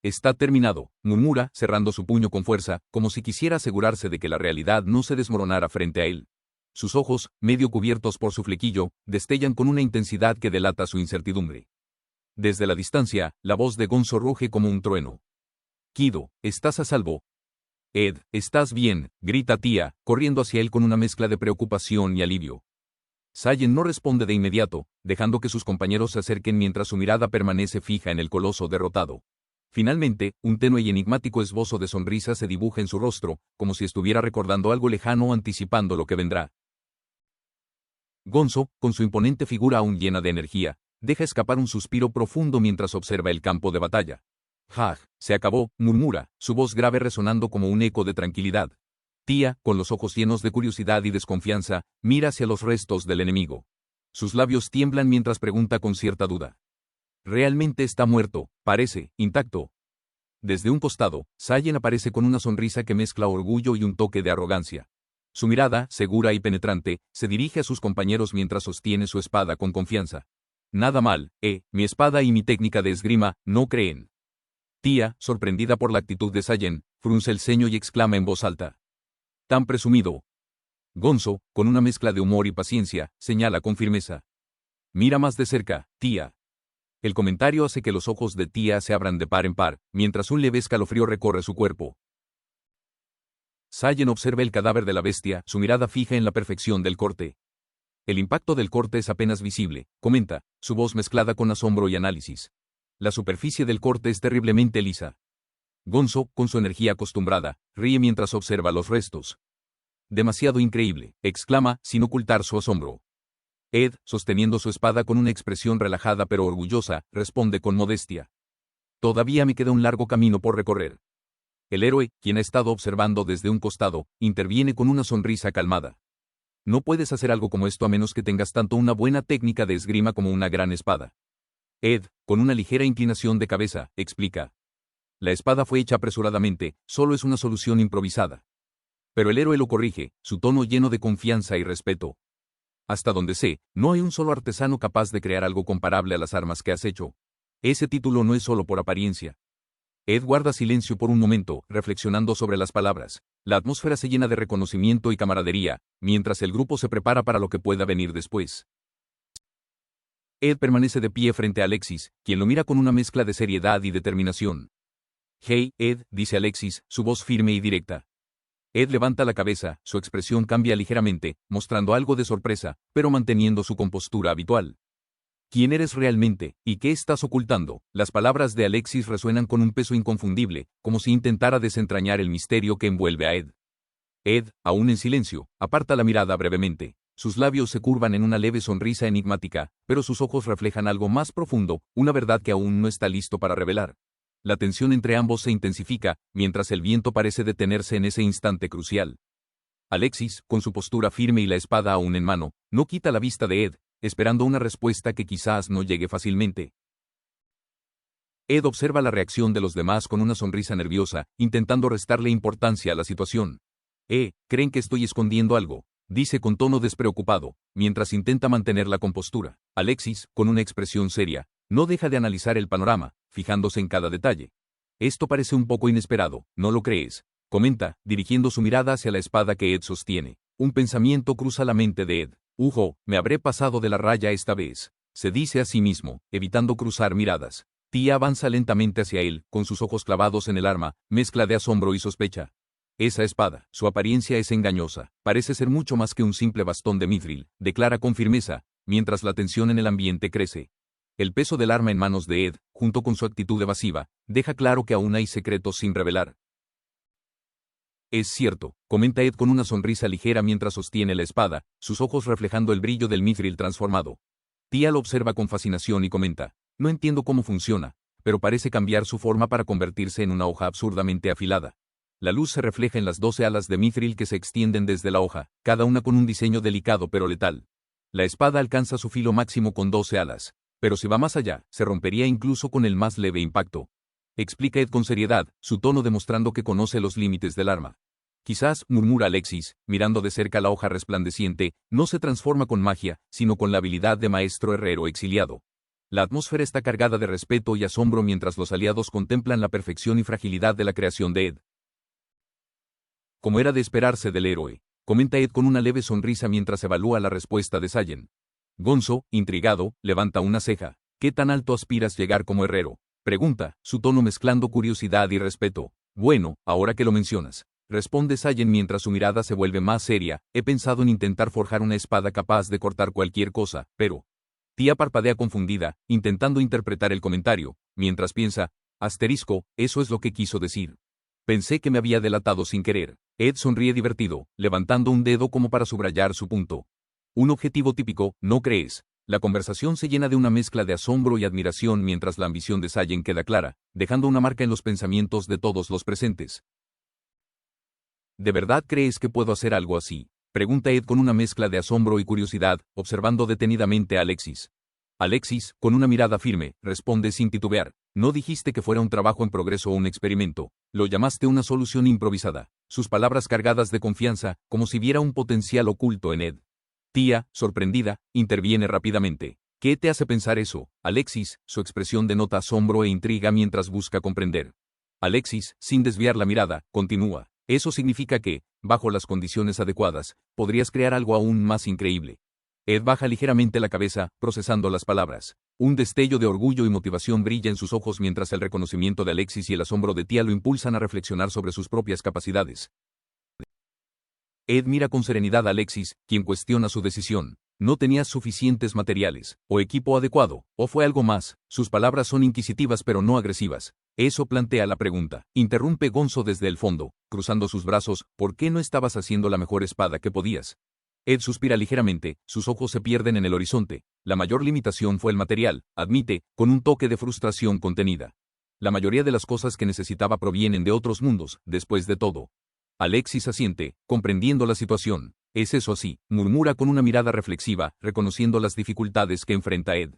Está terminado, murmura, cerrando su puño con fuerza, como si quisiera asegurarse de que la realidad no se desmoronara frente a él. Sus ojos, medio cubiertos por su flequillo, destellan con una intensidad que delata su incertidumbre. Desde la distancia, la voz de Gonzo ruge como un trueno. Kido, ¿estás a salvo? Ed, ¿estás bien?, grita Tía, corriendo hacia él con una mezcla de preocupación y alivio. Sayen no responde de inmediato, dejando que sus compañeros se acerquen mientras su mirada permanece fija en el coloso derrotado. Finalmente, un tenue y enigmático esbozo de sonrisa se dibuja en su rostro, como si estuviera recordando algo lejano o anticipando lo que vendrá. Gonzo, con su imponente figura aún llena de energía, deja escapar un suspiro profundo mientras observa el campo de batalla. «Jaj, se acabó», murmura, su voz grave resonando como un eco de tranquilidad. Tía, con los ojos llenos de curiosidad y desconfianza, mira hacia los restos del enemigo. Sus labios tiemblan mientras pregunta con cierta duda. «Realmente está muerto, parece, intacto». Desde un costado, Saiyan aparece con una sonrisa que mezcla orgullo y un toque de arrogancia. Su mirada, segura y penetrante, se dirige a sus compañeros mientras sostiene su espada con confianza. «Nada mal, mi espada y mi técnica de esgrima, ¿no creen?». Tía, sorprendida por la actitud de Saiyan, frunce el ceño y exclama en voz alta. «¿Tan presumido?». Gonzo, con una mezcla de humor y paciencia, señala con firmeza. «Mira más de cerca, tía». El comentario hace que los ojos de Tía se abran de par en par, mientras un leve escalofrío recorre su cuerpo. Saiyan observa el cadáver de la bestia, su mirada fija en la perfección del corte. «El impacto del corte es apenas visible», comenta, su voz mezclada con asombro y análisis. «La superficie del corte es terriblemente lisa». Gonzo, con su energía acostumbrada, ríe mientras observa los restos. «Demasiado increíble», exclama, sin ocultar su asombro. Ed, sosteniendo su espada con una expresión relajada pero orgullosa, responde con modestia. «Todavía me queda un largo camino por recorrer». El héroe, quien ha estado observando desde un costado, interviene con una sonrisa calmada. «No puedes hacer algo como esto a menos que tengas tanto una buena técnica de esgrima como una gran espada». Ed, con una ligera inclinación de cabeza, explica. «La espada fue hecha apresuradamente, solo es una solución improvisada». Pero el héroe lo corrige, su tono lleno de confianza y respeto. «Hasta donde sé, no hay un solo artesano capaz de crear algo comparable a las armas que has hecho. Ese título no es solo por apariencia». Ed guarda silencio por un momento, reflexionando sobre las palabras. La atmósfera se llena de reconocimiento y camaradería, mientras el grupo se prepara para lo que pueda venir después. Ed permanece de pie frente a Alexis, quien lo mira con una mezcla de seriedad y determinación. «Hey, Ed», dice Alexis, su voz firme y directa. Ed levanta la cabeza, su expresión cambia ligeramente, mostrando algo de sorpresa, pero manteniendo su compostura habitual. «¿Quién eres realmente, y qué estás ocultando?». Las palabras de Alexis resuenan con un peso inconfundible, como si intentara desentrañar el misterio que envuelve a Ed. Ed, aún en silencio, aparta la mirada brevemente. Sus labios se curvan en una leve sonrisa enigmática, pero sus ojos reflejan algo más profundo, una verdad que aún no está listo para revelar. La tensión entre ambos se intensifica, mientras el viento parece detenerse en ese instante crucial. Alexis, con su postura firme y la espada aún en mano, no quita la vista de Ed, esperando una respuesta que quizás no llegue fácilmente. Ed observa la reacción de los demás con una sonrisa nerviosa, intentando restarle importancia a la situación. «¿Creen que estoy escondiendo algo?», dice con tono despreocupado, mientras intenta mantener la compostura. Alexis, con una expresión seria, no deja de analizar el panorama, fijándose en cada detalle. «Esto parece un poco inesperado, ¿no lo crees?», comenta, dirigiendo su mirada hacia la espada que Ed sostiene. Un pensamiento cruza la mente de Ed. «Me habré pasado de la raya esta vez», se dice a sí mismo, evitando cruzar miradas. Tía avanza lentamente hacia él, con sus ojos clavados en el arma, mezcla de asombro y sospecha. «Esa espada, su apariencia es engañosa, parece ser mucho más que un simple bastón de mithril», declara con firmeza, mientras la tensión en el ambiente crece. El peso del arma en manos de Ed, junto con su actitud evasiva, deja claro que aún hay secretos sin revelar. «Es cierto», comenta Ed con una sonrisa ligera mientras sostiene la espada, sus ojos reflejando el brillo del mithril transformado. Tía lo observa con fascinación y comenta. «No entiendo cómo funciona, pero parece cambiar su forma para convertirse en una hoja absurdamente afilada. La luz se refleja en las 12 alas de mithril que se extienden desde la hoja, cada una con un diseño delicado pero letal. La espada alcanza su filo máximo con 12 alas, pero si va más allá, se rompería incluso con el más leve impacto», explica Ed con seriedad, su tono demostrando que conoce los límites del arma. «Quizás», murmura Alexis, mirando de cerca la hoja resplandeciente, «no se transforma con magia, sino con la habilidad de maestro herrero exiliado». La atmósfera está cargada de respeto y asombro mientras los aliados contemplan la perfección y fragilidad de la creación de Ed. «Como era de esperarse del héroe», comenta Ed con una leve sonrisa mientras evalúa la respuesta de Saiyan. Gonzo, intrigado, levanta una ceja. «¿Qué tan alto aspiras llegar como herrero?», pregunta, su tono mezclando curiosidad y respeto. «Bueno, ahora que lo mencionas», responde Saiyan mientras su mirada se vuelve más seria. «He pensado en intentar forjar una espada capaz de cortar cualquier cosa, pero...». Tía parpadea confundida, intentando interpretar el comentario, mientras piensa, Eso es lo que quiso decir. Pensé que me había delatado sin querer. Ed sonríe divertido, levantando un dedo como para subrayar su punto. Un objetivo típico, ¿no crees? La conversación se llena de una mezcla de asombro y admiración mientras la ambición de Sayen queda clara, dejando una marca en los pensamientos de todos los presentes. ¿De verdad crees que puedo hacer algo así? Pregunta Ed con una mezcla de asombro y curiosidad, observando detenidamente a Alexis. Alexis, con una mirada firme, responde sin titubear. No dijiste que fuera un trabajo en progreso o un experimento, lo llamaste una solución improvisada. Sus palabras cargadas de confianza, como si viera un potencial oculto en Ed. Tía, sorprendida, interviene rápidamente. ¿Qué te hace pensar eso, Alexis? Su expresión denota asombro e intriga mientras busca comprender. Alexis, sin desviar la mirada, continúa. Eso significa que, bajo las condiciones adecuadas, podrías crear algo aún más increíble. Ed baja ligeramente la cabeza, procesando las palabras. Un destello de orgullo y motivación brilla en sus ojos mientras el reconocimiento de Alexis y el asombro de Tía lo impulsan a reflexionar sobre sus propias capacidades. Ed mira con serenidad a Alexis, quien cuestiona su decisión. No tenía suficientes materiales, o equipo adecuado, o fue algo más. Sus palabras son inquisitivas pero no agresivas. Eso plantea la pregunta. Interrumpe Gonzo desde el fondo, cruzando sus brazos. ¿Por qué no estabas haciendo la mejor espada que podías? Ed suspira ligeramente, sus ojos se pierden en el horizonte. La mayor limitación fue el material, admite, con un toque de frustración contenida. La mayoría de las cosas que necesitaba provienen de otros mundos, después de todo. Alexis asiente, comprendiendo la situación. ¿Es eso así?, murmura con una mirada reflexiva, reconociendo las dificultades que enfrenta Ed.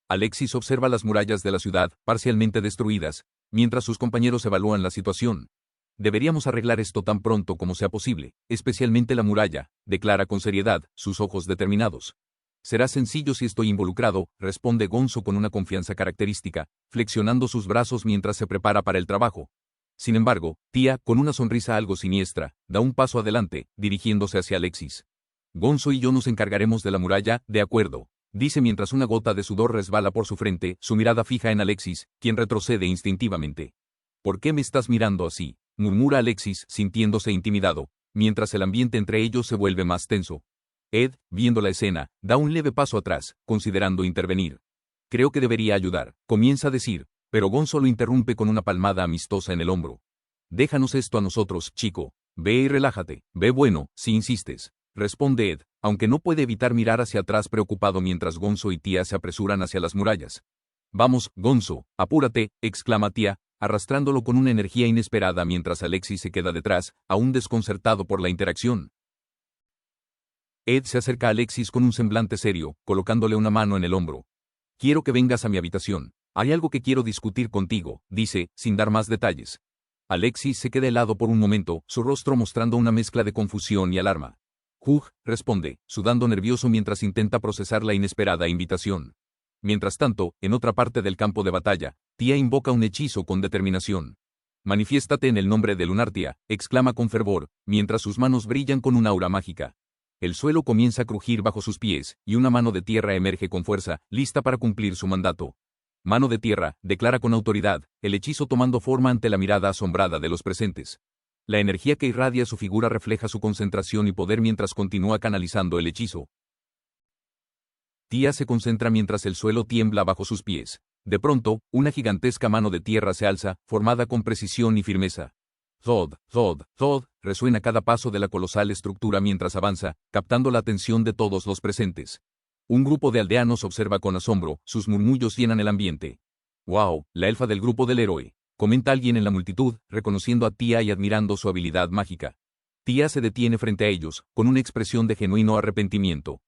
Alexis observa las murallas de la ciudad, parcialmente destruidas, mientras sus compañeros evalúan la situación. Deberíamos arreglar esto tan pronto como sea posible, especialmente la muralla, declara con seriedad, sus ojos determinados. Será sencillo si estoy involucrado, responde Gonzo con una confianza característica, flexionando sus brazos mientras se prepara para el trabajo. Sin embargo, Tía, con una sonrisa algo siniestra, da un paso adelante, dirigiéndose hacia Alexis. Gonzo y yo nos encargaremos de la muralla, de acuerdo, dice mientras una gota de sudor resbala por su frente, su mirada fija en Alexis, quien retrocede instintivamente. ¿Por qué me estás mirando así?, murmura Alexis, sintiéndose intimidado, mientras el ambiente entre ellos se vuelve más tenso. Ed, viendo la escena, da un leve paso atrás, considerando intervenir. Creo que debería ayudar, comienza a decir, pero Gonzo lo interrumpe con una palmada amistosa en el hombro. Déjanos esto a nosotros, chico. Ve y relájate. Ve bueno, si insistes, responde Ed, aunque no puede evitar mirar hacia atrás preocupado mientras Gonzo y Tía se apresuran hacia las murallas. Vamos, Gonzo, apúrate, exclama Tía, arrastrándolo con una energía inesperada mientras Alexis se queda detrás, aún desconcertado por la interacción. Ed se acerca a Alexis con un semblante serio, colocándole una mano en el hombro. Quiero que vengas a mi habitación. Hay algo que quiero discutir contigo, dice, sin dar más detalles. Alexis se queda helado por un momento, su rostro mostrando una mezcla de confusión y alarma. Responde, sudando nervioso mientras intenta procesar la inesperada invitación. Mientras tanto, en otra parte del campo de batalla, Tía invoca un hechizo con determinación. Manifiéstate en el nombre de Lunartia, exclama con fervor, mientras sus manos brillan con un aura mágica. El suelo comienza a crujir bajo sus pies, y una mano de tierra emerge con fuerza, lista para cumplir su mandato. Mano de tierra, declara con autoridad, el hechizo tomando forma ante la mirada asombrada de los presentes. La energía que irradia su figura refleja su concentración y poder mientras continúa canalizando el hechizo. Tía se concentra mientras el suelo tiembla bajo sus pies. De pronto, una gigantesca mano de tierra se alza, formada con precisión y firmeza. Thod, thod, thod, resuena cada paso de la colosal estructura mientras avanza, captando la atención de todos los presentes. Un grupo de aldeanos observa con asombro, sus murmullos llenan el ambiente. «Wow, la elfa del grupo del héroe», comenta alguien en la multitud, reconociendo a Tía y admirando su habilidad mágica. Tía se detiene frente a ellos, con una expresión de genuino arrepentimiento.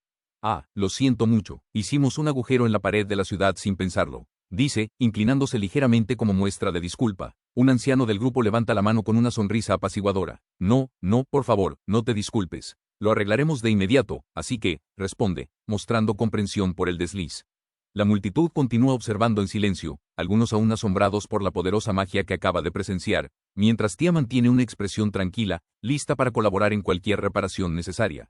Lo siento mucho, hicimos un agujero en la pared de la ciudad sin pensarlo, dice, inclinándose ligeramente como muestra de disculpa. Un anciano del grupo levanta la mano con una sonrisa apaciguadora. No, por favor, no te disculpes. Lo arreglaremos de inmediato, así que, responde, mostrando comprensión por el desliz. La multitud continúa observando en silencio, algunos aún asombrados por la poderosa magia que acaba de presenciar, mientras Tía mantiene una expresión tranquila, lista para colaborar en cualquier reparación necesaria.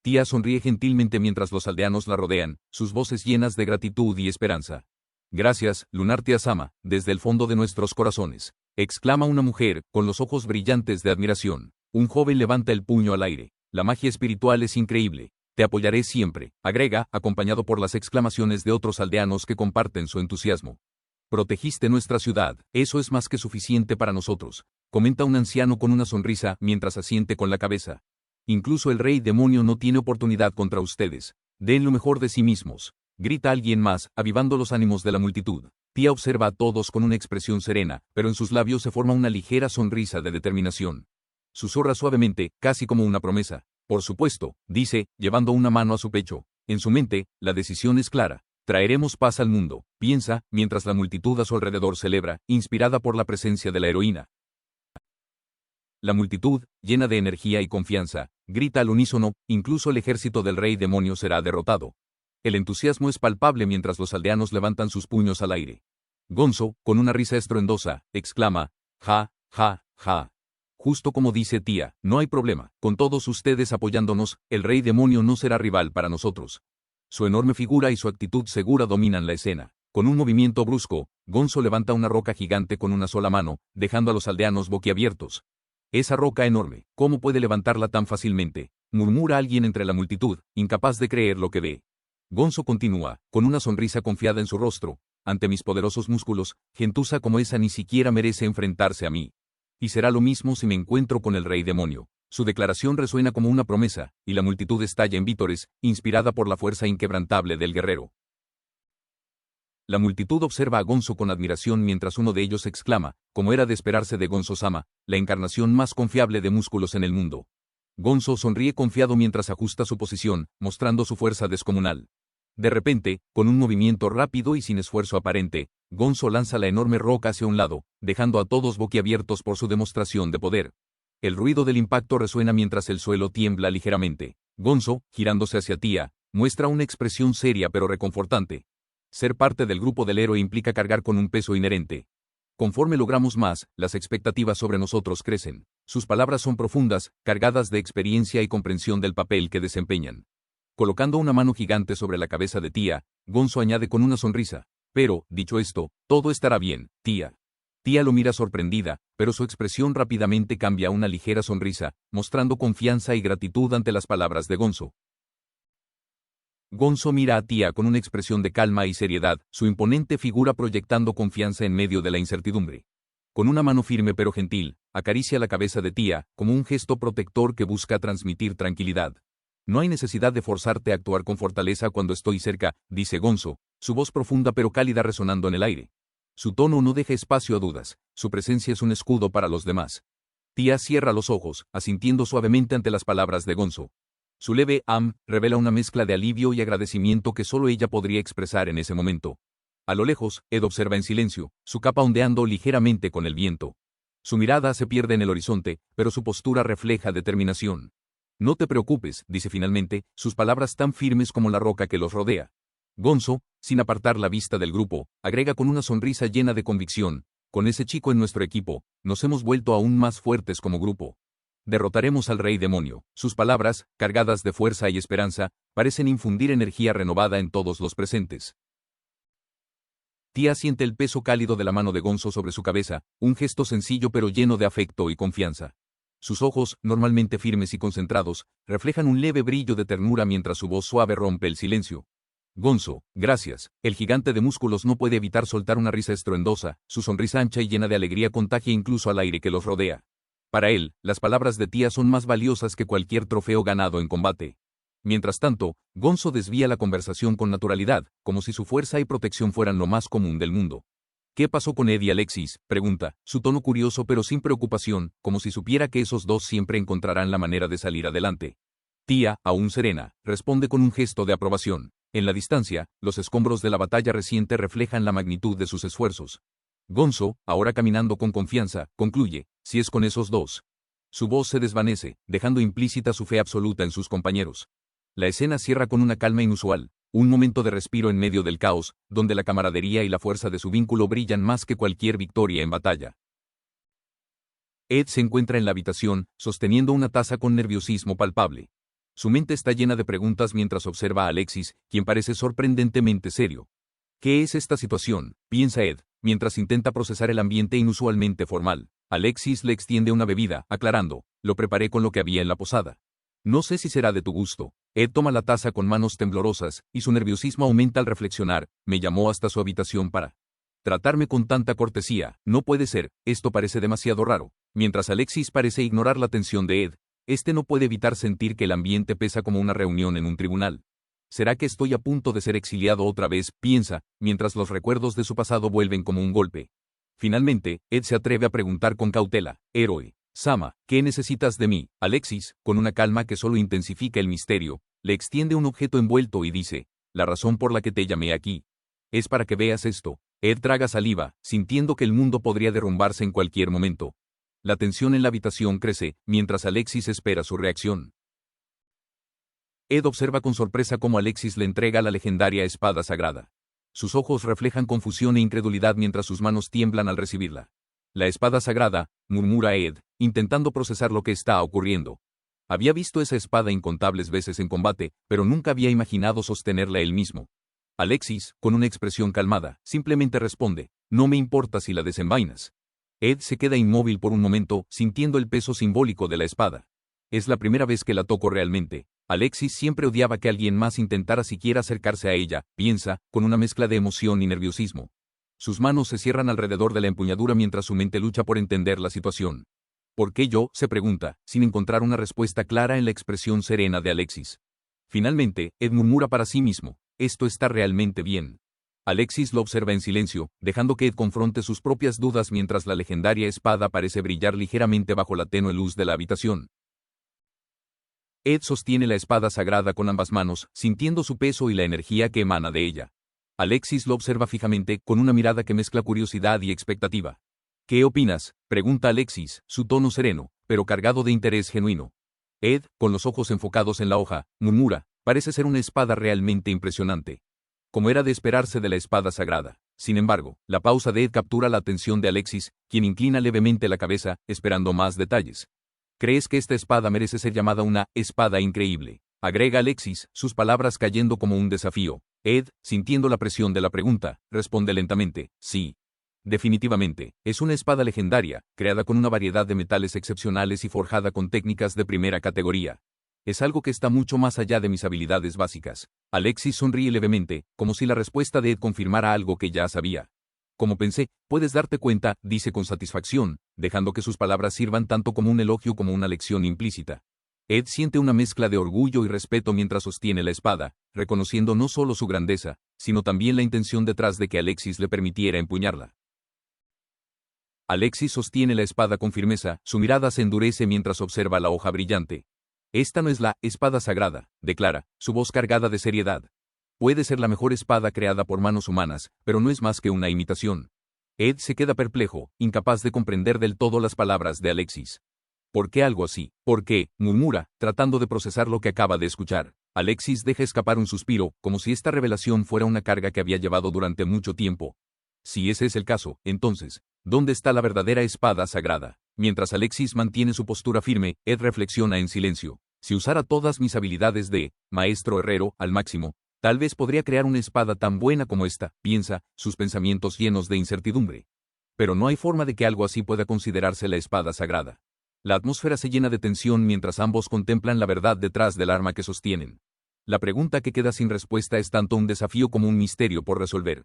Tía sonríe gentilmente mientras los aldeanos la rodean, sus voces llenas de gratitud y esperanza. Gracias, Lunartia-sama, desde el fondo de nuestros corazones, exclama una mujer, con los ojos brillantes de admiración. Un joven levanta el puño al aire. La magia espiritual es increíble. Te apoyaré siempre, agrega, acompañado por las exclamaciones de otros aldeanos que comparten su entusiasmo. Protegiste nuestra ciudad, eso es más que suficiente para nosotros, comenta un anciano con una sonrisa mientras asiente con la cabeza. Incluso el rey demonio no tiene oportunidad contra ustedes. Den lo mejor de sí mismos, grita alguien más, avivando los ánimos de la multitud. Tía observa a todos con una expresión serena, pero en sus labios se forma una ligera sonrisa de determinación. Susurra suavemente, casi como una promesa. Por supuesto, dice, llevando una mano a su pecho. En su mente, la decisión es clara. Traeremos paz al mundo, piensa, mientras la multitud a su alrededor celebra, inspirada por la presencia de la heroína. La multitud, llena de energía y confianza, grita al unísono, incluso el ejército del rey demonio será derrotado. El entusiasmo es palpable mientras los aldeanos levantan sus puños al aire. Gonzo, con una risa estruendosa, exclama, ja, ja, ja. Justo como dice tía, no hay problema, con todos ustedes apoyándonos, el rey demonio no será rival para nosotros. Su enorme figura y su actitud segura dominan la escena. Con un movimiento brusco, Gonzo levanta una roca gigante con una sola mano, dejando a los aldeanos boquiabiertos. Esa roca enorme, ¿cómo puede levantarla tan fácilmente?, murmura alguien entre la multitud, incapaz de creer lo que ve. Gonzo continúa, con una sonrisa confiada en su rostro, ante mis poderosos músculos, gentuza como esa ni siquiera merece enfrentarse a mí. Y será lo mismo si me encuentro con el rey demonio. Su declaración resuena como una promesa, y la multitud estalla en vítores, inspirada por la fuerza inquebrantable del guerrero. La multitud observa a Gonzo con admiración mientras uno de ellos exclama, como era de esperarse de Gonzo-sama, la encarnación más confiable de músculos en el mundo. Gonzo sonríe confiado mientras ajusta su posición, mostrando su fuerza descomunal. De repente, con un movimiento rápido y sin esfuerzo aparente, Gonzo lanza la enorme roca hacia un lado, dejando a todos boquiabiertos por su demostración de poder. El ruido del impacto resuena mientras el suelo tiembla ligeramente. Gonzo, girándose hacia Tía, muestra una expresión seria pero reconfortante. Ser parte del grupo del héroe implica cargar con un peso inherente. Conforme logramos más, las expectativas sobre nosotros crecen. Sus palabras son profundas, cargadas de experiencia y comprensión del papel que desempeñan. Colocando una mano gigante sobre la cabeza de Tía, Gonzo añade con una sonrisa. Pero, dicho esto, todo estará bien, Tía. Tía lo mira sorprendida, pero su expresión rápidamente cambia a una ligera sonrisa, mostrando confianza y gratitud ante las palabras de Gonzo. Gonzo mira a Tía con una expresión de calma y seriedad, su imponente figura proyectando confianza en medio de la incertidumbre. Con una mano firme pero gentil, acaricia la cabeza de Tía, como un gesto protector que busca transmitir tranquilidad. No hay necesidad de forzarte a actuar con fortaleza cuando estoy cerca, dice Gonzo, su voz profunda pero cálida resonando en el aire. Su tono no deja espacio a dudas, su presencia es un escudo para los demás. Tía cierra los ojos, asintiendo suavemente ante las palabras de Gonzo. Su leve revela una mezcla de alivio y agradecimiento que solo ella podría expresar en ese momento. A lo lejos, Ed observa en silencio, su capa ondeando ligeramente con el viento. Su mirada se pierde en el horizonte, pero su postura refleja determinación. No te preocupes, dice finalmente, sus palabras tan firmes como la roca que los rodea. Gonzo, sin apartar la vista del grupo, agrega con una sonrisa llena de convicción, con ese chico en nuestro equipo, nos hemos vuelto aún más fuertes como grupo. Derrotaremos al rey demonio. Sus palabras, cargadas de fuerza y esperanza, parecen infundir energía renovada en todos los presentes. Tía siente el peso cálido de la mano de Gonzo sobre su cabeza, un gesto sencillo pero lleno de afecto y confianza. Sus ojos, normalmente firmes y concentrados, reflejan un leve brillo de ternura mientras su voz suave rompe el silencio. Gonzo, gracias. El gigante de músculos no puede evitar soltar una risa estruendosa, su sonrisa ancha y llena de alegría contagia incluso al aire que los rodea. Para él, las palabras de Tía son más valiosas que cualquier trofeo ganado en combate. Mientras tanto, Gonzo desvía la conversación con naturalidad, como si su fuerza y protección fueran lo más común del mundo. ¿Qué pasó con Ed y Alexis?, pregunta, su tono curioso pero sin preocupación, como si supiera que esos dos siempre encontrarán la manera de salir adelante. Tía, aún serena, responde con un gesto de aprobación. En la distancia, los escombros de la batalla reciente reflejan la magnitud de sus esfuerzos. Gonzo, ahora caminando con confianza, concluye, si es con esos dos. Su voz se desvanece, dejando implícita su fe absoluta en sus compañeros. La escena cierra con una calma inusual, un momento de respiro en medio del caos, donde la camaradería y la fuerza de su vínculo brillan más que cualquier victoria en batalla. Ed se encuentra en la habitación, sosteniendo una taza con nerviosismo palpable. Su mente está llena de preguntas mientras observa a Alexis, quien parece sorprendentemente serio. ¿Qué es esta situación?, piensa Ed, mientras intenta procesar el ambiente inusualmente formal. Alexis le extiende una bebida, aclarando, lo preparé con lo que había en la posada. No sé si será de tu gusto. Ed toma la taza con manos temblorosas, y su nerviosismo aumenta al reflexionar. Me llamó hasta su habitación para tratarme con tanta cortesía. No puede ser, esto parece demasiado raro. Mientras Alexis parece ignorar la atención de Ed, este no puede evitar sentir que el ambiente pesa como una reunión en un tribunal. ¿Será que estoy a punto de ser exiliado otra vez?, piensa, mientras los recuerdos de su pasado vuelven como un golpe. Finalmente, Ed se atreve a preguntar con cautela: héroe, Sama, ¿qué necesitas de mí? Alexis, con una calma que solo intensifica el misterio, le extiende un objeto envuelto y dice: la razón por la que te llamé aquí es para que veas esto. Ed traga saliva, sintiendo que el mundo podría derrumbarse en cualquier momento. La tensión en la habitación crece, mientras Alexis espera su reacción. Ed observa con sorpresa cómo Alexis le entrega la legendaria espada sagrada. Sus ojos reflejan confusión e incredulidad mientras sus manos tiemblan al recibirla. La espada sagrada, murmura Ed, intentando procesar lo que está ocurriendo. Había visto esa espada incontables veces en combate, pero nunca había imaginado sostenerla él mismo. Alexis, con una expresión calmada, simplemente responde: no me importa si la desenvainas. Ed se queda inmóvil por un momento, sintiendo el peso simbólico de la espada. Es la primera vez que la toco realmente. Alexis siempre odiaba que alguien más intentara siquiera acercarse a ella, piensa, con una mezcla de emoción y nerviosismo. Sus manos se cierran alrededor de la empuñadura mientras su mente lucha por entender la situación. ¿Por qué yo?, se pregunta, sin encontrar una respuesta clara en la expresión serena de Alexis. Finalmente, Ed murmura para sí mismo: esto está realmente bien. Alexis lo observa en silencio, dejando que Ed confronte sus propias dudas mientras la legendaria espada parece brillar ligeramente bajo la tenue luz de la habitación. Ed sostiene la espada sagrada con ambas manos, sintiendo su peso y la energía que emana de ella. Alexis lo observa fijamente, con una mirada que mezcla curiosidad y expectativa. ¿Qué opinas?, pregunta Alexis, su tono sereno, pero cargado de interés genuino. Ed, con los ojos enfocados en la hoja, murmura: parece ser una espada realmente impresionante. Como era de esperarse de la espada sagrada. Sin embargo, la pausa de Ed captura la atención de Alexis, quien inclina levemente la cabeza, esperando más detalles. ¿Crees que esta espada merece ser llamada una espada increíble?, agrega Alexis, sus palabras cayendo como un desafío. Ed, sintiendo la presión de la pregunta, responde lentamente: sí. Definitivamente, es una espada legendaria, creada con una variedad de metales excepcionales y forjada con técnicas de primera categoría. Es algo que está mucho más allá de mis habilidades básicas. Alexis sonríe levemente, como si la respuesta de Ed confirmara algo que ya sabía. Como pensé, puedes darte cuenta, dice con satisfacción, dejando que sus palabras sirvan tanto como un elogio como una lección implícita. Ed siente una mezcla de orgullo y respeto mientras sostiene la espada, reconociendo no solo su grandeza, sino también la intención detrás de que Alexis le permitiera empuñarla. Alexis sostiene la espada con firmeza, su mirada se endurece mientras observa la hoja brillante. Esta no es la espada sagrada, declara, su voz cargada de seriedad. Puede ser la mejor espada creada por manos humanas, pero no es más que una imitación. Ed se queda perplejo, incapaz de comprender del todo las palabras de Alexis. ¿Por qué algo así? ¿Por qué?, murmura, tratando de procesar lo que acaba de escuchar. Alexis deja escapar un suspiro, como si esta revelación fuera una carga que había llevado durante mucho tiempo. Si ese es el caso, entonces, ¿dónde está la verdadera espada sagrada? Mientras Alexis mantiene su postura firme, Ed reflexiona en silencio. Si usara todas mis habilidades de maestro herrero al máximo, tal vez podría crear una espada tan buena como esta, piensa, sus pensamientos llenos de incertidumbre. Pero no hay forma de que algo así pueda considerarse la espada sagrada. La atmósfera se llena de tensión mientras ambos contemplan la verdad detrás del arma que sostienen. La pregunta que queda sin respuesta es tanto un desafío como un misterio por resolver.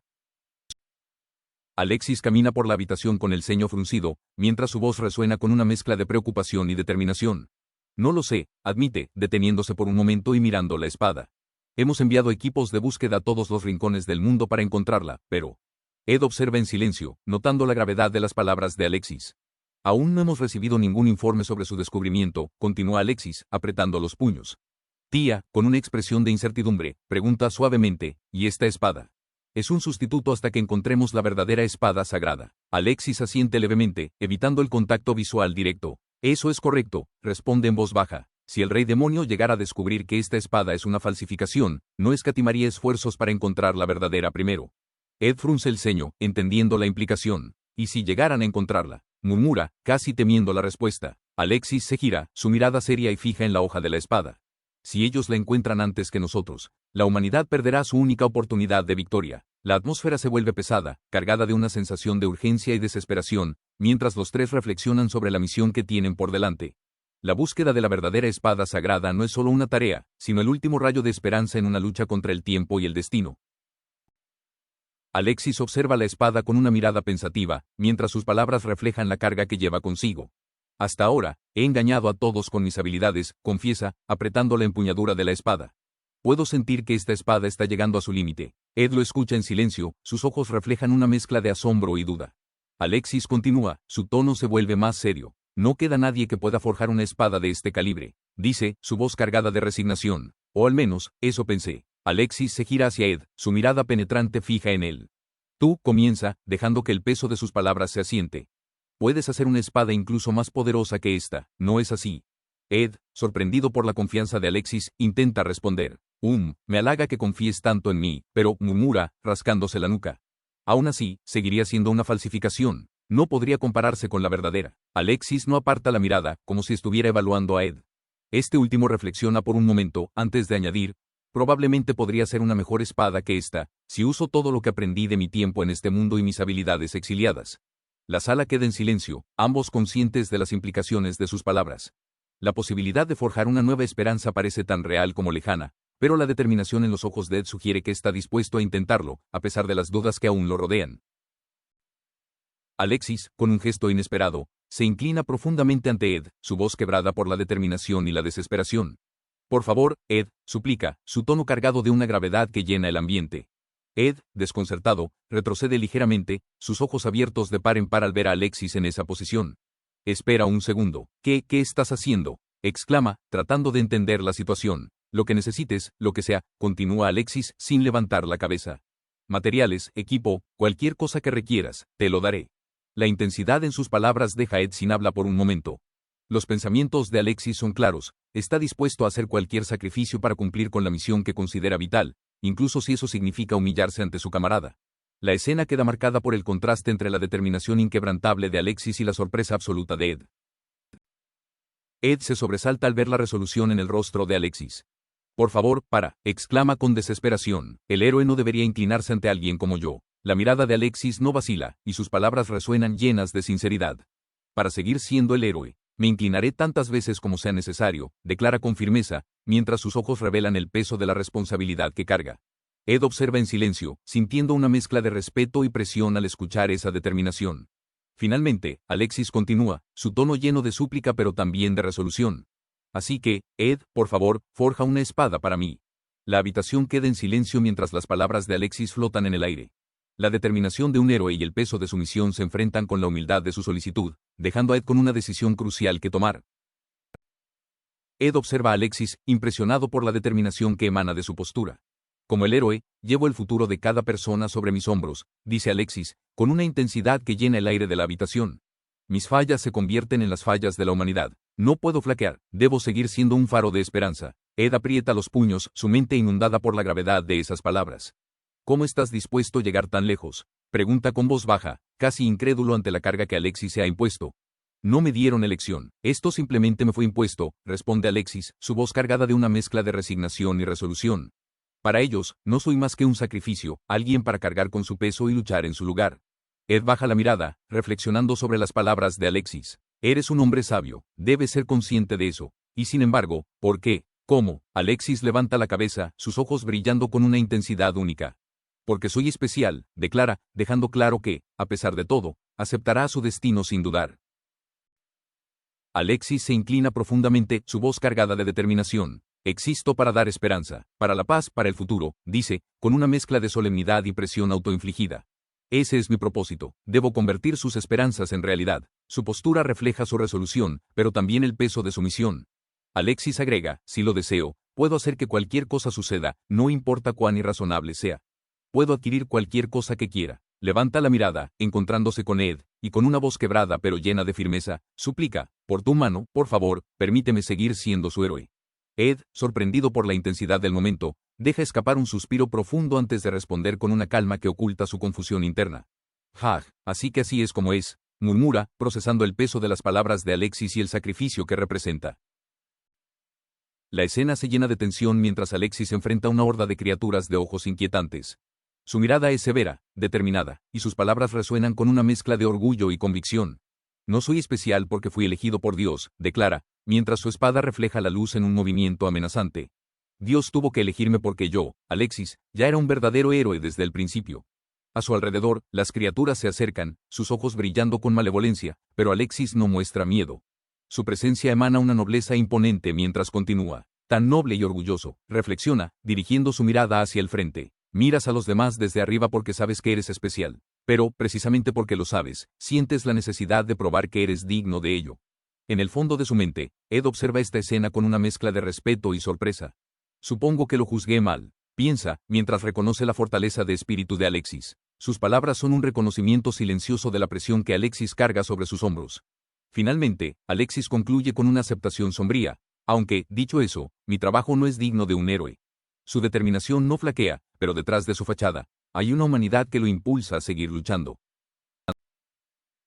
Alexis camina por la habitación con el ceño fruncido, mientras su voz resuena con una mezcla de preocupación y determinación. No lo sé, admite, deteniéndose por un momento y mirando la espada. Hemos enviado equipos de búsqueda a todos los rincones del mundo para encontrarla, pero... Ed observa en silencio, notando la gravedad de las palabras de Alexis. Aún no hemos recibido ningún informe sobre su descubrimiento, continúa Alexis, apretando los puños. Tía, con una expresión de incertidumbre, pregunta suavemente: ¿y esta espada? Es un sustituto hasta que encontremos la verdadera espada sagrada. Alexis asiente levemente, evitando el contacto visual directo. Eso es correcto, responde en voz baja. Si el rey demonio llegara a descubrir que esta espada es una falsificación, no escatimaría esfuerzos para encontrar la verdadera primero. Ed frunce el ceño, entendiendo la implicación. ¿Y si llegaran a encontrarla?, murmura, casi temiendo la respuesta. Alexis se gira, su mirada seria y fija en la hoja de la espada. Si ellos la encuentran antes que nosotros, la humanidad perderá su única oportunidad de victoria. La atmósfera se vuelve pesada, cargada de una sensación de urgencia y desesperación, mientras los tres reflexionan sobre la misión que tienen por delante. La búsqueda de la verdadera espada sagrada no es solo una tarea, sino el último rayo de esperanza en una lucha contra el tiempo y el destino. Alexis observa la espada con una mirada pensativa, mientras sus palabras reflejan la carga que lleva consigo. Hasta ahora, he engañado a todos con mis habilidades, confiesa, apretando la empuñadura de la espada. Puedo sentir que esta espada está llegando a su límite. Ed lo escucha en silencio, sus ojos reflejan una mezcla de asombro y duda. Alexis continúa, su tono se vuelve más serio. No queda nadie que pueda forjar una espada de este calibre, dice, su voz cargada de resignación. O al menos, eso pensé. Alexis se gira hacia Ed, su mirada penetrante fija en él. Tú, comienza, dejando que el peso de sus palabras se asiente. Puedes hacer una espada incluso más poderosa que esta, ¿no es así? Ed, sorprendido por la confianza de Alexis, intenta responder. Me halaga que confíes tanto en mí, pero, murmura, rascándose la nuca. Aún así, seguiría siendo una falsificación. No podría compararse con la verdadera. Alexis no aparta la mirada, como si estuviera evaluando a Ed. Este último reflexiona por un momento, antes de añadir, probablemente podría ser una mejor espada que esta, si uso todo lo que aprendí de mi tiempo en este mundo y mis habilidades exiliadas. La sala queda en silencio, ambos conscientes de las implicaciones de sus palabras. La posibilidad de forjar una nueva esperanza parece tan real como lejana, pero la determinación en los ojos de Ed sugiere que está dispuesto a intentarlo, a pesar de las dudas que aún lo rodean. Alexis, con un gesto inesperado, se inclina profundamente ante Ed, su voz quebrada por la determinación y la desesperación. Por favor, Ed, suplica, su tono cargado de una gravedad que llena el ambiente. Ed, desconcertado, retrocede ligeramente, sus ojos abiertos de par en par al ver a Alexis en esa posición. Espera un segundo. ¿Qué estás haciendo?, exclama, tratando de entender la situación. Lo que necesites, lo que sea, continúa Alexis, sin levantar la cabeza. Materiales, equipo, cualquier cosa que requieras, te lo daré. La intensidad en sus palabras deja a Ed sin habla por un momento. Los pensamientos de Alexis son claros, está dispuesto a hacer cualquier sacrificio para cumplir con la misión que considera vital, incluso si eso significa humillarse ante su camarada. La escena queda marcada por el contraste entre la determinación inquebrantable de Alexis y la sorpresa absoluta de Ed. Ed se sobresalta al ver la resolución en el rostro de Alexis. Por favor, para, exclama con desesperación, el héroe no debería inclinarse ante alguien como yo. La mirada de Alexis no vacila, y sus palabras resuenan llenas de sinceridad. Para seguir siendo el héroe, me inclinaré tantas veces como sea necesario, declara con firmeza, mientras sus ojos revelan el peso de la responsabilidad que carga. Ed observa en silencio, sintiendo una mezcla de respeto y presión al escuchar esa determinación. Finalmente, Alexis continúa, su tono lleno de súplica pero también de resolución. Así que, Ed, por favor, forja una espada para mí. La habitación queda en silencio mientras las palabras de Alexis flotan en el aire. La determinación de un héroe y el peso de su misión se enfrentan con la humildad de su solicitud, dejando a Ed con una decisión crucial que tomar. Ed observa a Alexis, impresionado por la determinación que emana de su postura. Como el héroe, llevo el futuro de cada persona sobre mis hombros, dice Alexis, con una intensidad que llena el aire de la habitación. Mis fallas se convierten en las fallas de la humanidad. No puedo flaquear, debo seguir siendo un faro de esperanza. Ed aprieta los puños, su mente inundada por la gravedad de esas palabras. ¿Cómo estás dispuesto a llegar tan lejos?, pregunta con voz baja, casi incrédulo ante la carga que Alexis se ha impuesto. No me dieron elección, esto simplemente me fue impuesto, responde Alexis, su voz cargada de una mezcla de resignación y resolución. Para ellos, no soy más que un sacrificio, alguien para cargar con su peso y luchar en su lugar. Ed baja la mirada, reflexionando sobre las palabras de Alexis. Eres un hombre sabio, debes ser consciente de eso. Y sin embargo, ¿por qué? ¿Cómo? Alexis levanta la cabeza, sus ojos brillando con una intensidad única. Porque soy especial, declara, dejando claro que, a pesar de todo, aceptará su destino sin dudar. Alexis se inclina profundamente, su voz cargada de determinación. Existo para dar esperanza, para la paz, para el futuro, dice, con una mezcla de solemnidad y presión autoinfligida. Ese es mi propósito, debo convertir sus esperanzas en realidad. Su postura refleja su resolución, pero también el peso de su misión. Alexis agrega, si lo deseo, puedo hacer que cualquier cosa suceda, no importa cuán irrazonable sea. Puedo adquirir cualquier cosa que quiera. Levanta la mirada, encontrándose con Ed, y con una voz quebrada pero llena de firmeza, suplica, por tu mano, por favor, permíteme seguir siendo su héroe. Ed, sorprendido por la intensidad del momento, deja escapar un suspiro profundo antes de responder con una calma que oculta su confusión interna. Así que así es como es, murmura, procesando el peso de las palabras de Alexis y el sacrificio que representa. La escena se llena de tensión mientras Alexis enfrenta a una horda de criaturas de ojos inquietantes. Su mirada es severa, determinada, y sus palabras resuenan con una mezcla de orgullo y convicción. No soy especial porque fui elegido por Dios, declara, mientras su espada refleja la luz en un movimiento amenazante. Dios tuvo que elegirme porque yo, Alexis, ya era un verdadero héroe desde el principio. A su alrededor, las criaturas se acercan, sus ojos brillando con malevolencia, pero Alexis no muestra miedo. Su presencia emana una nobleza imponente mientras continúa. Tan noble y orgulloso, reflexiona, dirigiendo su mirada hacia el frente. Miras a los demás desde arriba porque sabes que eres especial. Pero, precisamente porque lo sabes, sientes la necesidad de probar que eres digno de ello. En el fondo de su mente, Ed observa esta escena con una mezcla de respeto y sorpresa. Supongo que lo juzgué mal, piensa, mientras reconoce la fortaleza de espíritu de Alexis. Sus palabras son un reconocimiento silencioso de la presión que Alexis carga sobre sus hombros. Finalmente, Alexis concluye con una aceptación sombría. Aunque, dicho eso, mi trabajo no es digno de un héroe. Su determinación no flaquea, pero detrás de su fachada, hay una humanidad que lo impulsa a seguir luchando.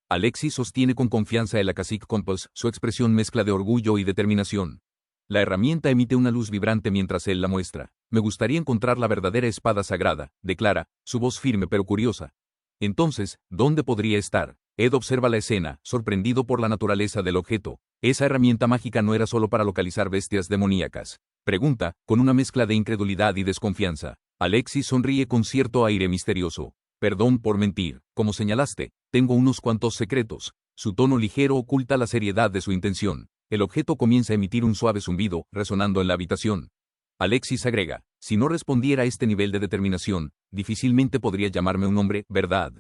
Alexis sostiene con confianza el Akashic Compass, su expresión mezcla de orgullo y determinación. La herramienta emite una luz vibrante mientras él la muestra. Me gustaría encontrar la verdadera espada sagrada, declara, su voz firme pero curiosa. Entonces, ¿dónde podría estar? Ed observa la escena, sorprendido por la naturaleza del objeto. Esa herramienta mágica no era solo para localizar bestias demoníacas. Pregunta, con una mezcla de incredulidad y desconfianza. Alexis sonríe con cierto aire misterioso. Perdón por mentir, como señalaste, tengo unos cuantos secretos. Su tono ligero oculta la seriedad de su intención. El objeto comienza a emitir un suave zumbido, resonando en la habitación. Alexis agrega, si no respondiera a este nivel de determinación, difícilmente podría llamarme un hombre, ¿verdad?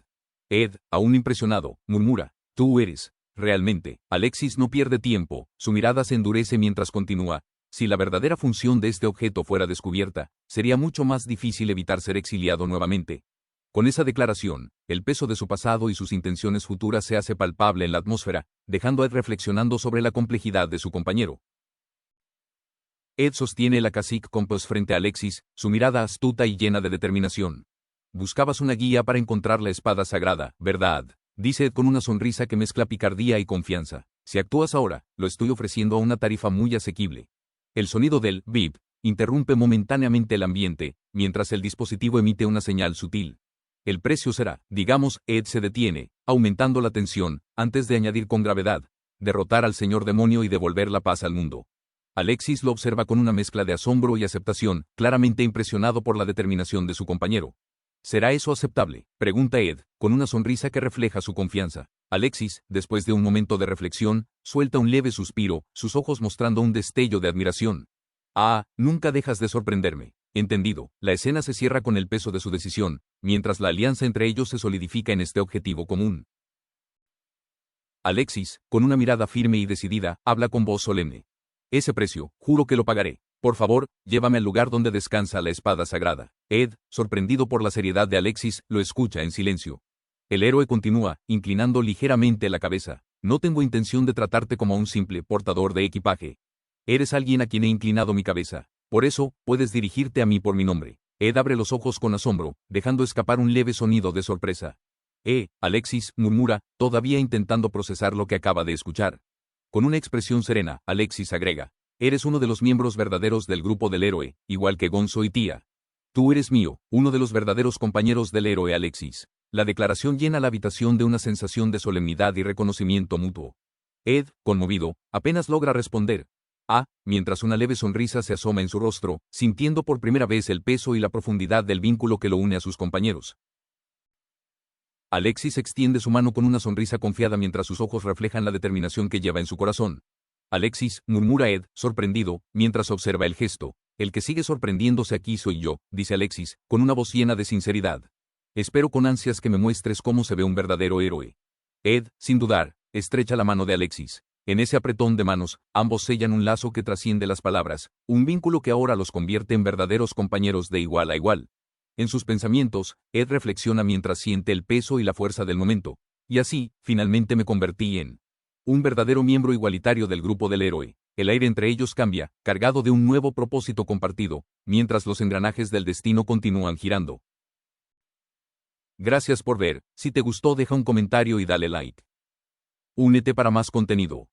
Ed, aún impresionado, murmura, tú eres. Realmente, Alexis no pierde tiempo, su mirada se endurece mientras continúa. Si la verdadera función de este objeto fuera descubierta, sería mucho más difícil evitar ser exiliado nuevamente. Con esa declaración, el peso de su pasado y sus intenciones futuras se hace palpable en la atmósfera, dejando a Ed reflexionando sobre la complejidad de su compañero. Ed sostiene el Akashic Compass frente a Alexis, su mirada astuta y llena de determinación. Buscabas una guía para encontrar la espada sagrada, ¿verdad? Dice Ed con una sonrisa que mezcla picardía y confianza. Si actúas ahora, lo estoy ofreciendo a una tarifa muy asequible. El sonido del bip interrumpe momentáneamente el ambiente, mientras el dispositivo emite una señal sutil. El precio será, digamos, Ed se detiene, aumentando la tensión, antes de añadir con gravedad, derrotar al señor demonio y devolver la paz al mundo. Alexis lo observa con una mezcla de asombro y aceptación, claramente impresionado por la determinación de su compañero. ¿Será eso aceptable?, pregunta Ed, con una sonrisa que refleja su confianza. Alexis, después de un momento de reflexión, suelta un leve suspiro, sus ojos mostrando un destello de admiración. Ah, nunca dejas de sorprenderme. Entendido, la escena se cierra con el peso de su decisión, mientras la alianza entre ellos se solidifica en este objetivo común. Alexis, con una mirada firme y decidida, habla con voz solemne. Ese precio, juro que lo pagaré. Por favor, llévame al lugar donde descansa la espada sagrada. Ed, sorprendido por la seriedad de Alexis, lo escucha en silencio. El héroe continúa, inclinando ligeramente la cabeza. No tengo intención de tratarte como a un simple portador de equipaje. Eres alguien a quien he inclinado mi cabeza. Por eso, puedes dirigirte a mí por mi nombre. Ed abre los ojos con asombro, dejando escapar un leve sonido de sorpresa. Alexis, murmura, todavía intentando procesar lo que acaba de escuchar. Con una expresión serena, Alexis agrega. Eres uno de los miembros verdaderos del grupo del héroe, igual que Gonzo y Tía. Tú eres mío, uno de los verdaderos compañeros del héroe Alexis. La declaración llena la habitación de una sensación de solemnidad y reconocimiento mutuo. Ed, conmovido, apenas logra responder. Mientras una leve sonrisa se asoma en su rostro, sintiendo por primera vez el peso y la profundidad del vínculo que lo une a sus compañeros. Alexis extiende su mano con una sonrisa confiada mientras sus ojos reflejan la determinación que lleva en su corazón. Alexis, murmura Ed, sorprendido, mientras observa el gesto. El que sigue sorprendiéndose aquí soy yo, dice Alexis, con una voz llena de sinceridad. Espero con ansias que me muestres cómo se ve un verdadero héroe. Ed, sin dudar, estrecha la mano de Alexis. En ese apretón de manos, ambos sellan un lazo que trasciende las palabras, un vínculo que ahora los convierte en verdaderos compañeros de igual a igual. En sus pensamientos, Ed reflexiona mientras siente el peso y la fuerza del momento. Y así, finalmente me convertí en un verdadero miembro igualitario del grupo del héroe. El aire entre ellos cambia, cargado de un nuevo propósito compartido, mientras los engranajes del destino continúan girando. Gracias por ver, si te gustó deja un comentario y dale like. Únete para más contenido.